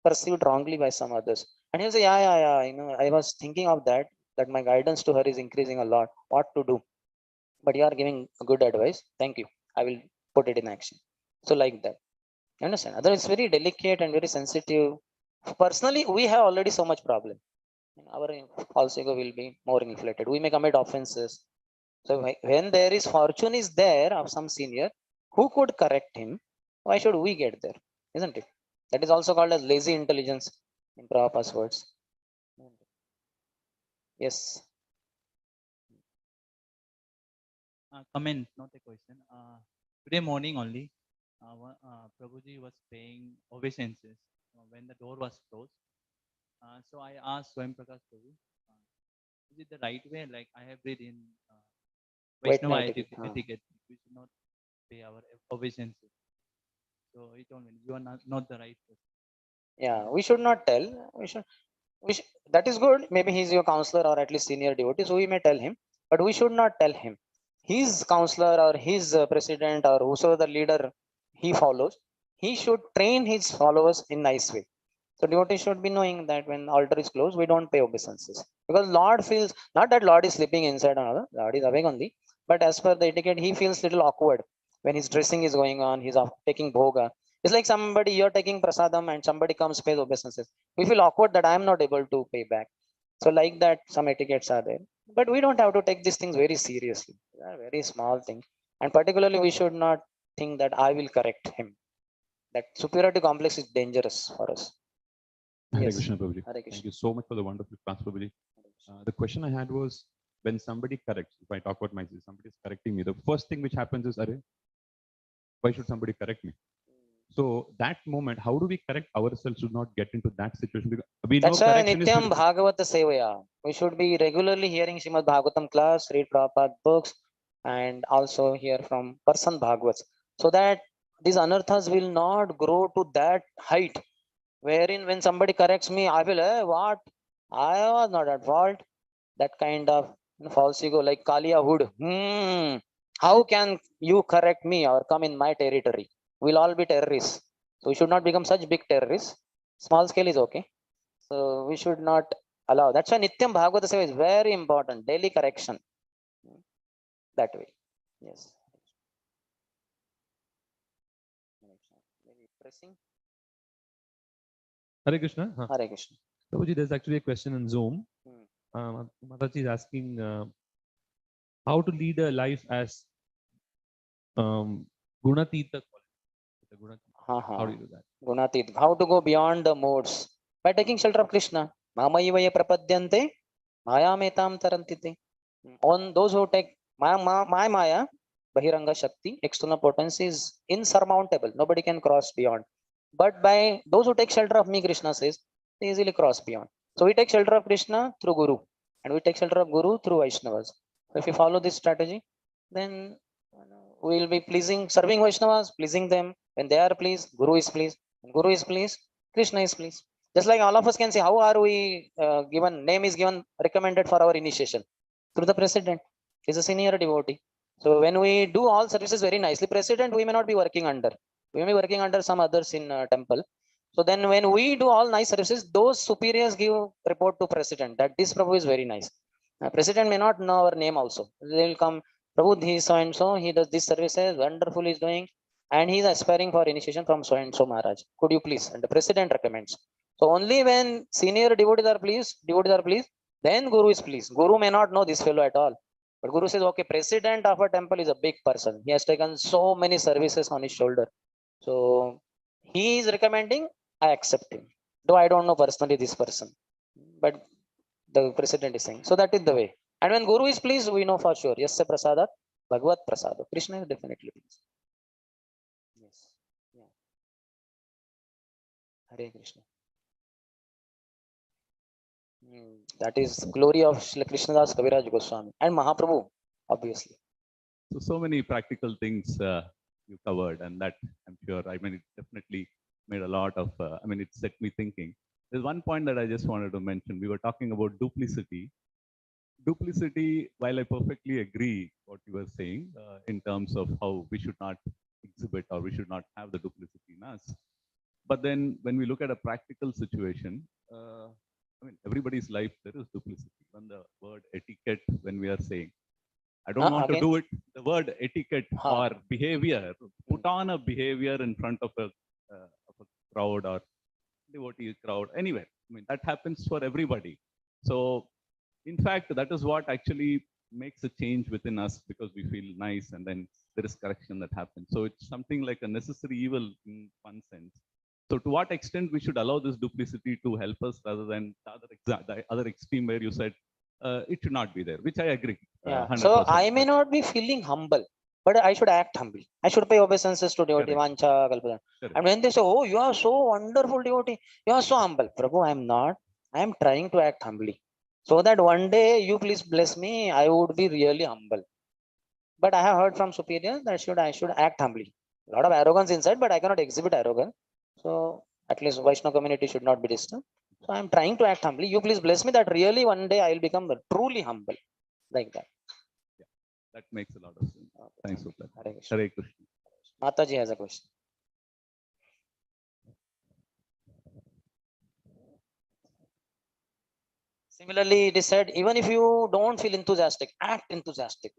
S3: perceived wrongly by some others. And he'll say, yeah. I was thinking of that my guidance to her is increasing a lot. What to do? But you are giving good advice. Thank you. I will put it in action. So like that. You understand? Otherwise, it's very delicate and very sensitive. Personally, we have already so much problem. Our false ego will be more inflated. We may commit offenses. So when there is fortune is there of some senior who could correct him, why should we get there? Isn't it? That is also called as lazy intelligence in Prabhupada's words. Yes.
S5: comment, not a question. Today morning only, Prabhuji was paying obeisances when the door was closed. So I asked Swam Prakash Prabhu, is it the right way? Like I have read in Vaishnava
S3: Vaishnava etiquette,
S5: etiquette, we should not pay our obeisances. So he told me, you are not the right person.
S3: Yeah, we should not tell. We should, that is good. Maybe he's your counselor or at least senior devotee, so we may tell him, but we should not tell him. His counselor or his president or whosoever the leader he follows, he should train his followers in nice way. So devotee should be knowing that when altar is closed, we don't pay obeisances because Lord feels not that Lord is sleeping inside another. Lord is awake only, but as per the etiquette, he feels little awkward when his dressing is going on. He's taking bhoga. It's like somebody you're taking prasadam and somebody comes pays obeisances. We feel awkward that I am not able to pay back. So like that, some etiquettes are there, but we don't have to take these things very seriously. They are very small thing, and particularly we should not think that I will correct him. That superiority complex is dangerous for us.
S6: Hare
S3: Yes.
S6: Krishna, Prabhuji.
S3: Hare
S6: Thank
S3: Krishna.
S6: you so much for the wonderful class, Prabhuji. The question I had was, when somebody corrects, if I talk about myself, somebody is correcting me, the first thing which happens is, Arey, why should somebody correct me? So that moment, how do we correct ourselves to not get into that situation? Because we know
S3: That's why
S6: correction is
S3: Nityam
S6: beautiful.
S3: Bhagavata Sevaya. We should be regularly hearing Srimad Bhagavatam class, read Prabhupada books, and also hear from person Bhagavats. So that these anarthas will not grow to that height wherein when somebody corrects me, I will, what? I was not at fault. That kind of false ego like Kalia Hood. How can you correct me or come in my territory? We'll all be terrorists. So we should not become such big terrorists. Small scale is okay. So we should not allow. That's why Nityam Bhagavata Seva is very important. Daily correction. That way. Yes. Maybe pressing.
S7: Hare Krishna.
S3: Hare Krishna.
S7: Prabhuji, there's actually a question on Zoom. Mataji is asking how to lead a life as Gunatita. How do you do that?
S3: Gunatit. How to go beyond the modes? By taking shelter of Krishna. Mamayivaya prapadyante. Maya metam tarantite. On those who take my Maya, Bahiranga Shakti, external potency is insurmountable. Nobody can cross beyond. But by those who take shelter of me, Krishna says, they easily cross beyond. So we take shelter of Krishna through Guru, and we take shelter of Guru through Vaishnavas. So if you follow this strategy, then we will be pleasing, serving Vaishnavas, pleasing them. When they are pleased, Guru is pleased. When Guru is pleased, Krishna is pleased. Just like all of us can say, how are we given, name is given, recommended for our initiation? Through the president. He's a senior devotee. So when we do all services very nicely, president we may not be working under. We may be working under some others in temple. So then when we do all nice services, those superiors give report to president that this Prabhu is very nice. President may not know our name also. They will come, Prabhu, he is so and so, he does this services, wonderful he is doing, and he is aspiring for initiation from so and so Maharaj. Could you please? And the president recommends. So only when senior devotees are pleased, then Guru is pleased. Guru may not know this fellow at all. But Guru says, okay, president of a temple is a big person. He has taken so many services on his shoulder. So he is recommending, I accept him. Though I don't know personally this person. But the president is saying. So that is the way. And when Guru is pleased, we know for sure. Yes, Prasada, Bhagavat Prasada. Krishna is definitely pleased. Yes. Yeah. Hare Krishna. That is glory of Srila Krishnadas Kaviraj Goswami and Mahaprabhu, obviously.
S6: So many practical things you covered, and that I'm sure, I mean, it definitely made a lot of, it set me thinking. There's one point that I just wanted to mention. We were talking about duplicity. Duplicity, while I perfectly agree what you were saying in terms of how we should not exhibit or we should not have the duplicity in us. But then when we look at a practical situation, everybody's life, there is duplicity. Even the word etiquette, when we are saying, I don't want to do it, the word etiquette or behavior, put on a behavior in front of a crowd or devotee crowd, anywhere. That happens for everybody. So in fact, that is what actually makes a change within us, because we feel nice and then there is correction that happens. So it's something like a necessary evil in one sense. So to what extent we should allow this duplicity to help us rather than the other extreme where you said it should not be there, which I agree.
S3: Yeah.
S6: 100%.
S3: So I may not be feeling humble, but I should act humbly. I should pay obeisances to devotee.
S6: Correct.
S3: Vancha, kalpada.
S6: Correct.
S3: And when they say, "Oh, you are so wonderful devotee, you are so humble," Prabhu, I am not. I am trying to act humbly, so that one day you please bless me. I would be really humble. But I have heard from superiors that I should act humbly. A lot of arrogance inside, but I cannot exhibit arrogance. So at least Vaishnava community should not be disturbed. So I am trying to act humbly. You please bless me that really one day I will become truly humble, like that.
S6: That makes a lot of sense. Thanks for that.
S3: Hare Krishna.
S6: Hare Krishna.
S3: Mataji has a question. Similarly, it is said, even if you don't feel enthusiastic, act enthusiastic.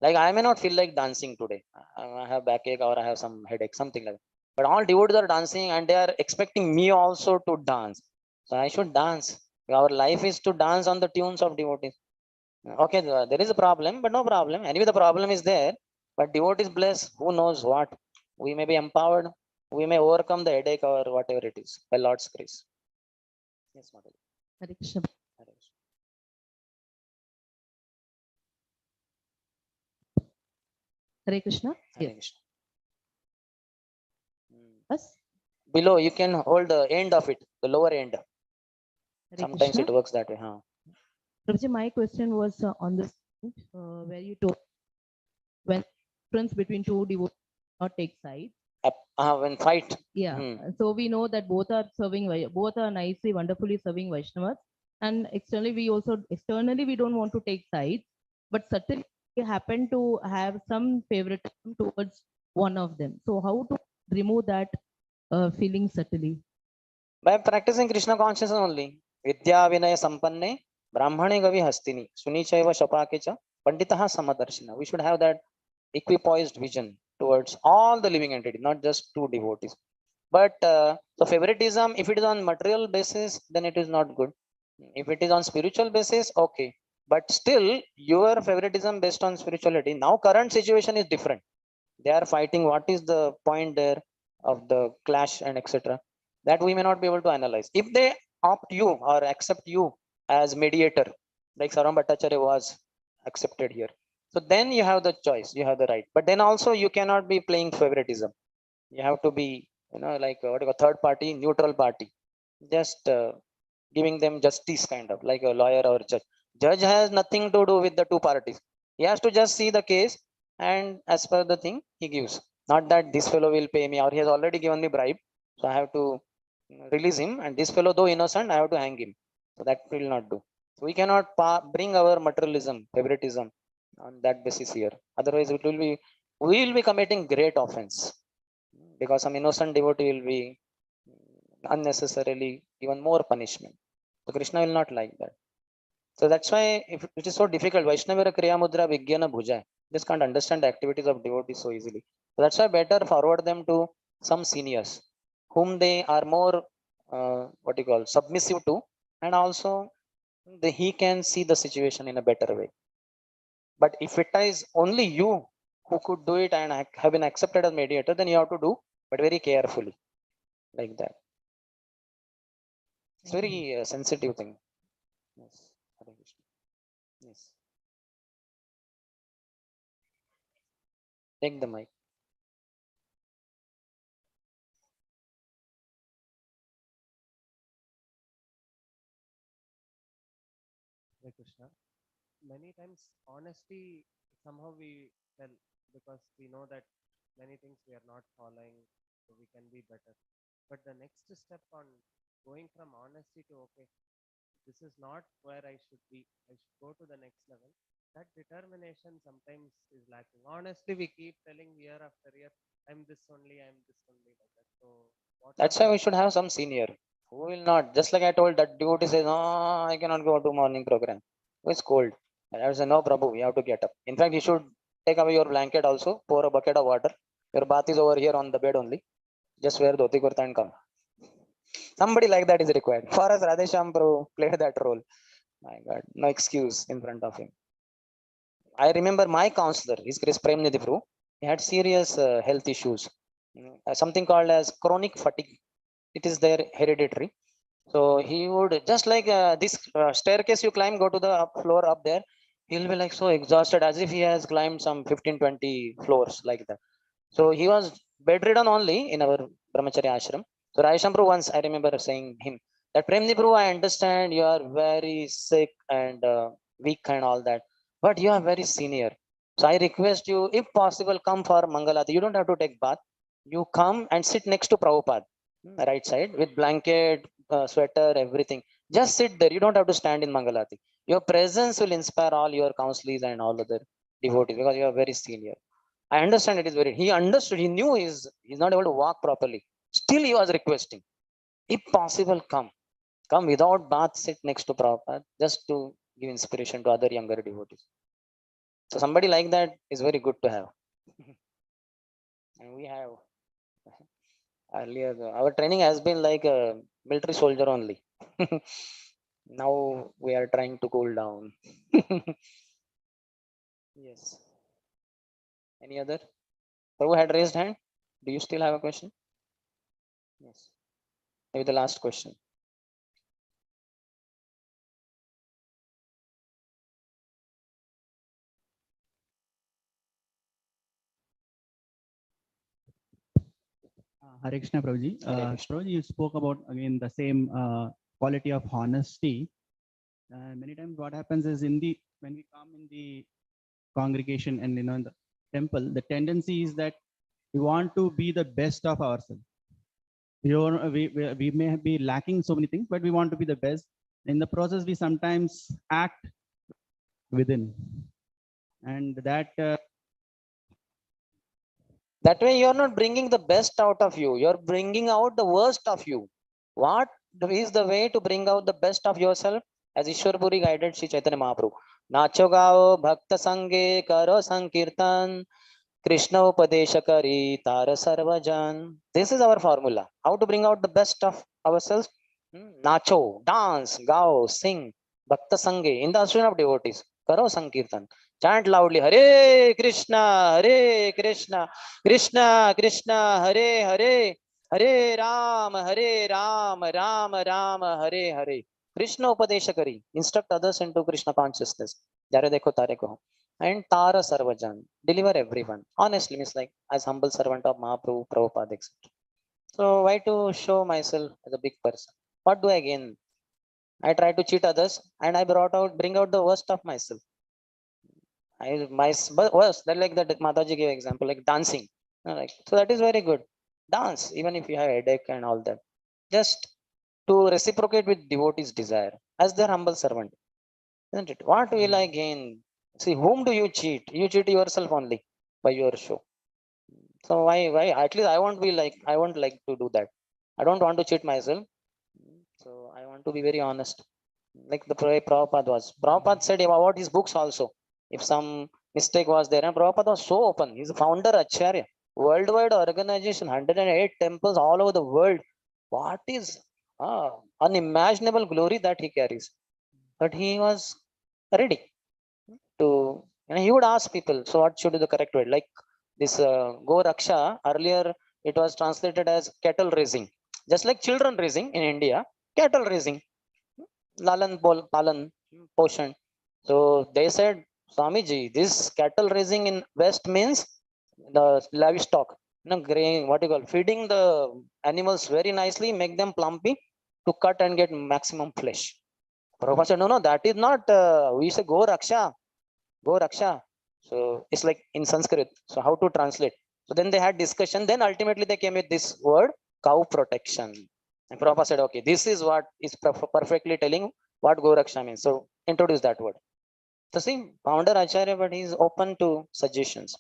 S3: Like I may not feel like dancing today. I have backache or I have some headache, something like that. But all devotees are dancing and they are expecting me also to dance. So I should dance. Our life is to dance on the tunes of devotees. Okay, there is a problem, but no problem. Anyway, the problem is there. But devotees bless, who knows what. We may be empowered. We may overcome the headache or whatever it is by Lord's grace. Yes, Mataji.
S8: Hare Krishna.
S3: Hare Krishna.
S8: Hare Krishna.
S3: Hare
S8: Yes.
S3: Krishna.
S8: Us.
S3: Below, you can hold the end of it, the lower end.
S8: Hare
S3: Sometimes
S8: Krishna.
S3: it works that way. Huh?
S8: Prabhuji, my question was on this where you told when difference between two devotees not take sides.
S3: When fight.
S8: Yeah. So we know that both are serving, both are nicely, wonderfully serving Vaishnavas, and externally we don't want to take sides, but certainly we happen to have some favoritism towards one of them. So how to remove that feeling subtly?
S3: By practicing Krishna consciousness only. Vidya Vinaya Sampanne, Brahmane Gavi Hastini, Sunichaiva Shapakecha, Panditaha Samadarshina. We should have that equipoised vision towards all the living entities, not just two devotees. But so favoritism, if it is on material basis, then it is not good. If it is on spiritual basis, okay. But still, your favoritism based on spirituality. Now, current situation is different. They are fighting. What is the point there of the clash and etc. That we may not be able to analyze. If they opt you or accept you as mediator, like Saram Bhattacharya was accepted here. So then you have the choice, you have the right. But then also you cannot be playing favoritism. You have to be, like a third party, neutral party. Just giving them justice, kind of like a lawyer or judge. Judge has nothing to do with the two parties. He has to just see the case, and as per the thing he gives. Not that this fellow will pay me or he has already given me bribe, so I have to release him, and this fellow, though innocent, I have to hang him. So that will not do. So we cannot bring our materialism, favoritism on that basis here. Otherwise, we will be committing great offense, because some innocent devotee will be unnecessarily given more punishment. So Krishna will not like that. So that's why if it is so difficult, Vaishnavira Kriya Mudra Vigyana Bhuja, just can't understand the activities of devotees so easily. So that's why better forward them to some seniors whom they are more submissive to, and also he can see the situation in a better way. But if it is only you who could do it and have been accepted as mediator, then you have to do, but very carefully, like that. It's very sensitive thing. Yes. Hare Krishna. Yes. Take the mic.
S9: Hare Krishna. Many times honesty somehow we tell because we know that many things we are not following, so we can be better. But the next step on going from honesty to okay, this is not where I should be. I should go to the next level. That determination sometimes is lacking. Honestly, we keep telling year after year, I'm this only, like that. So
S3: That's why we should have some senior who will not, just like I told that devotee says, no, I cannot go to morning program. It's cold. And I say, no, Prabhu, you have to get up. In fact, you should take away your blanket also, pour a bucket of water. Your bath is over here on the bed only. Just wear dhoti kurta and come. Somebody like that is required. For us, Radhesham Prabhu played that role. My God, no excuse in front of him. I remember my counselor, his Grace Prem Nidhi Prabhu, he had serious health issues. Something called as chronic fatigue. It is there hereditary. So he would just like this staircase you climb, go to the floor up there. He'll be like so exhausted as if he has climbed some 15, 20 floors like that. So he was bedridden only in our brahmacharya ashram. So Raishampru once I remember saying him that Premni Prabhu, I understand you are very sick and weak and all that, but you are very senior. So I request you, if possible, come for Mangalati. You don't have to take bath. You come and sit next to Prabhupada, right side with blanket, sweater, everything. Just sit there. You don't have to stand in Mangalati. Your presence will inspire all your counsellors and all other devotees because you are very senior. I understand it is very. He understood. He knew he's not able to walk properly. Still, he was requesting, if possible, come without bath, sit next to Prabhupada, just to give inspiration to other younger devotees. So somebody like that is very good to have. And we have earlier our training has been like a military soldier only. Now we are trying to cool down. Yes. Any other? Prabhu had raised hand. Do you still have a question? Yes. Maybe the last question.
S10: Hare Krishna, Prabhuji.
S3: Hare Krishna.
S10: Prabhuji, you spoke about again the same quality of honesty. Many times, what happens is when we come in the congregation and in the temple, the tendency is that we want to be the best of ourselves. We may be lacking so many things, but we want to be the best. In the process, we sometimes act within, and that
S3: That way, you're not bringing the best out of you. You're bringing out the worst of you. What is the way to bring out the best of yourself? As Ishwar Puri guided Sri Chaitanya Mahaprabhu. Nacho gao bhakta sange karo sankirtan Krishna upadesha kari tara sarvajan. This is our formula. How to bring out the best of ourselves? Nacho, dance, gao, sing, bhakta sange in the ashram of devotees. Karo sankirtan. Chant loudly, Hare Krishna, Hare Krishna, Krishna Krishna, Hare Hare, Hare Ram, Hare Ram, Ram Ram, Hare Hare. Krishna Upadesha Kari. Instruct others into Krishna consciousness. Jare dekho tare ko. And Tara Sarvajan. Deliver everyone. Honestly, means like as humble servant of Mahaprabhu, Prabhupada, etc. So why to show myself as a big person? What do I gain? I try to cheat others and I bring out the worst of myself. Worst, that like that Mataji gave example, like dancing. Like, so that is very good. Dance, even if you have a headache and all that. Just to reciprocate with devotees' desire as their humble servant. Isn't it? What will I gain? See, whom do you cheat? You cheat yourself only by your show. So why? At least I won't like to do that. I don't want to cheat myself. So I want to be very honest. Like the way Prabhupada was. Prabhupada said about his books also. If some mistake was there, and Prabhupada was so open. He's a founder Acharya. Worldwide organization, 108 temples all over the world. What is unimaginable glory that he carries? But he was ready to, he would ask people, so what should be the correct word? Like this Go Raksha, earlier it was translated as cattle raising. Just like children raising in India, cattle raising. Lalan Palan portion. So they said, Swamiji, this cattle raising in West means the livestock, grain, what you call, feeding the animals very nicely, make them plumpy to cut and get maximum flesh. Prabhupada said, no, that is not, we say Go Raksha, Go Raksha. So it's like in Sanskrit. So how to translate? So then they had discussion. Then ultimately they came with this word, cow protection. And Prabhupada said, okay, this is what is perfectly telling what Goraksha means. So introduce that word. So see, founder Acharya, but he's open to suggestions.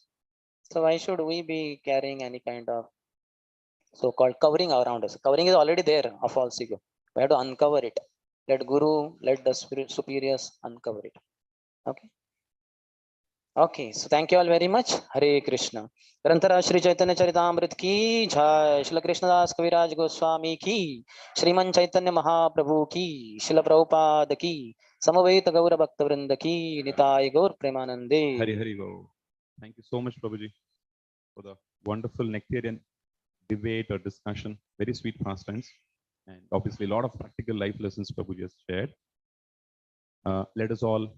S3: So why should we be carrying any kind of so-called covering around us? Covering is already there of false ego. We have to uncover it. Let Guru, let the superiors uncover it. Okay. Okay, so thank you all very much. Hare Krishna. Grantara Shri Chaitanya Charitamrit ki jai, Shri Krishnadas Kaviraj Goswami ki, Shriman Chaitanya Mahaprabhu ki, Shri Prabhupada ki, Samaveta Gaura Bhakta Vrinda ki, Nitai Gaur Premanande.
S6: Hari Hari Go. Thank you so much, Prabhuji, for the wonderful nectarian debate or discussion. Very sweet pastimes. And obviously, a lot of practical life lessons Prabhu just shared. Let us all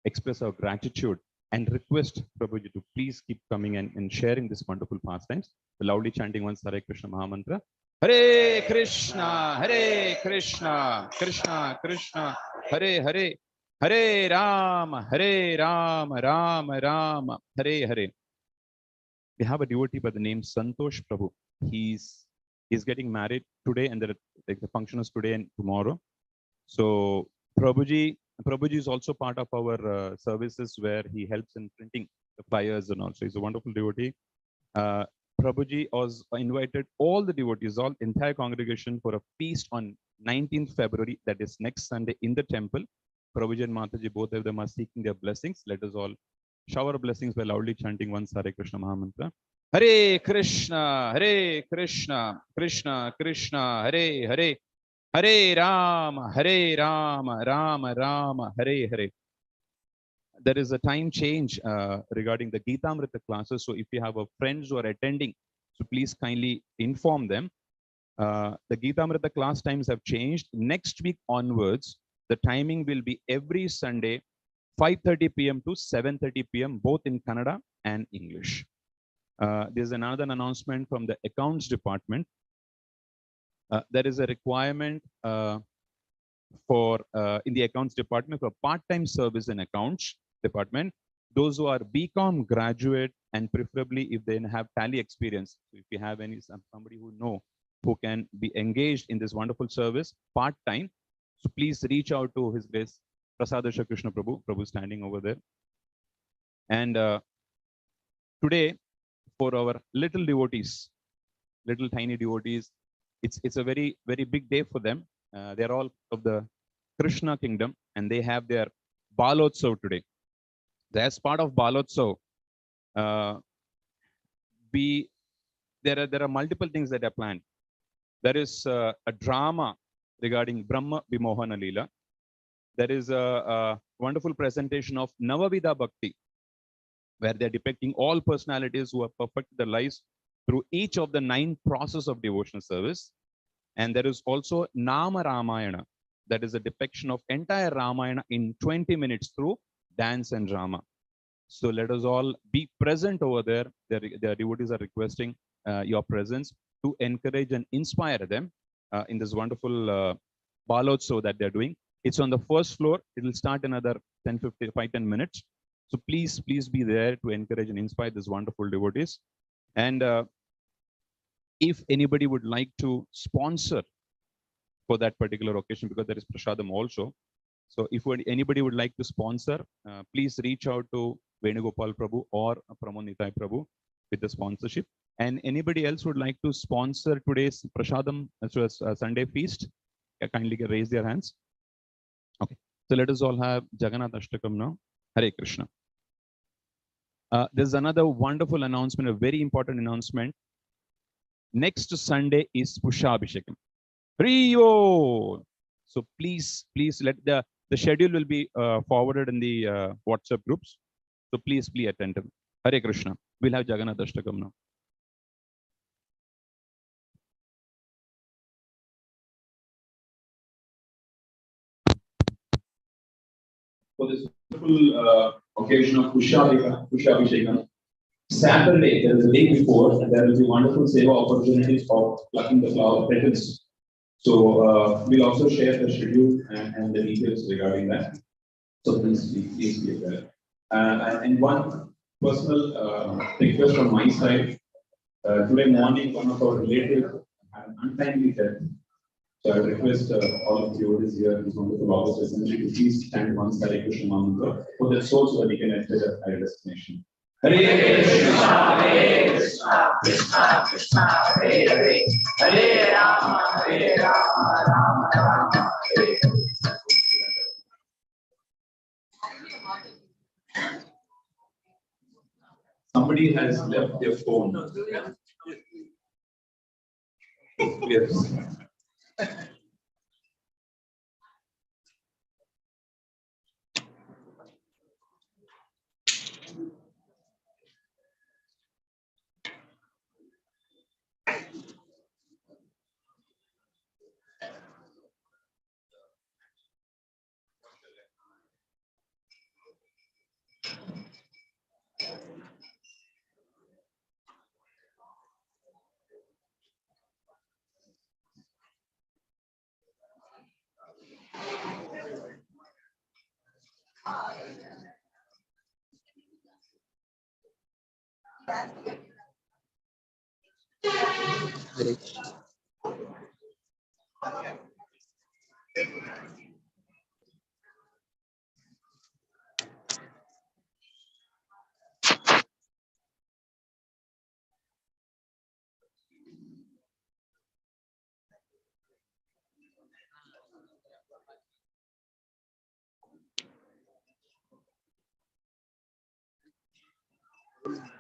S6: express our gratitude and request Prabhuji to please keep coming and sharing this wonderful pastimes. The loudly chanting once Hare Krishna Mahamantra. Hare Krishna, Krishna Krishna, Hare Hare, Hare Rama, Rama Rama, Hare Hare. We have a devotee by the name Santosh Prabhu. He's getting married today, and the function is today and tomorrow. So Prabhuji is also part of our services where he helps in printing the flyers and also. He's a wonderful devotee. Prabhuji was invited all the devotees, all entire congregation for a feast on 19th February, that is next Sunday in the temple. Prabhuji and Mataji, both of them are seeking their blessings. Let us all shower blessings by loudly chanting once Hare Krishna Mahamantra. Hare Krishna, Krishna Krishna, Hare Hare, Hare Rama, Rama Rama, Hare Hare. There is a time change regarding the Gitamrita classes. So if you have friends who are attending, so please kindly inform them. The Gitamrita class times have changed. Next week onwards, the timing will be every Sunday, 5:30 p.m. to 7:30 p.m., both in Kannada and English. There's another announcement from the accounts department. There is a requirement for in the accounts department for part-time service in accounts department. Those who are BCom graduate and preferably if they have tally experience. So if you have somebody who can be engaged in this wonderful service part-time, so please reach out to His Grace Prasadasha Krishna Prabhu. Prabhu standing over there. And today, for our little devotees, little tiny devotees, it's a very, very big day for them. They're all of the Krishna kingdom and they have their Balotsav today. As part of Balotsav, there are multiple things that are planned. There is a drama regarding Brahma Vimohana Leela. There is a wonderful presentation of Navavida Bhakti, where they're depicting all personalities who have perfected their lives through each of the 9 processes of devotional service. And there is also Nama Ramayana, that is a depiction of entire Ramayana in 20 minutes through dance and drama. So let us all be present over there. The devotees are requesting your presence to encourage and inspire them in this wonderful Balotsav that they're doing. It's on the first floor. It will start another 10 minutes. So please be there to encourage and inspire these wonderful devotees. And if anybody would like to sponsor for that particular occasion, because there is Prasadam also. So if anybody would like to sponsor, please reach out to Venugopal Prabhu or Pramod Nitai Prabhu with the sponsorship. And anybody else would like to sponsor today's Prasadam as well as Sunday feast, kindly raise their hands. Okay, so let us all have Jagannath Ashtakam now. Hare Krishna. There's another wonderful announcement, a very important announcement. Next Sunday is Pushabhishekam. Rio. So please let the schedule will be forwarded in the WhatsApp groups. So please be attentive. Hare Krishna. We'll have Jagannath Ashtakam now. For this wonderful occasion of Pushabhishekam, Saturday, there is a day before, and there will be wonderful seva opportunities for plucking the flower petals. So we'll also share the schedule and the details regarding that. So please be aware. And one personal request from my side. Today morning, one of our relatives had an untimely death. So I request all of you who is here, this wonderful August assembly, to please stand once Hare Krishna Mantra for the souls so that we can enter the higher destination. Hare Krishna, Krishna Krishna, Hare Hare, Hare Rama, Rama Rama, Hare Hare. Somebody has left their phone. Yes.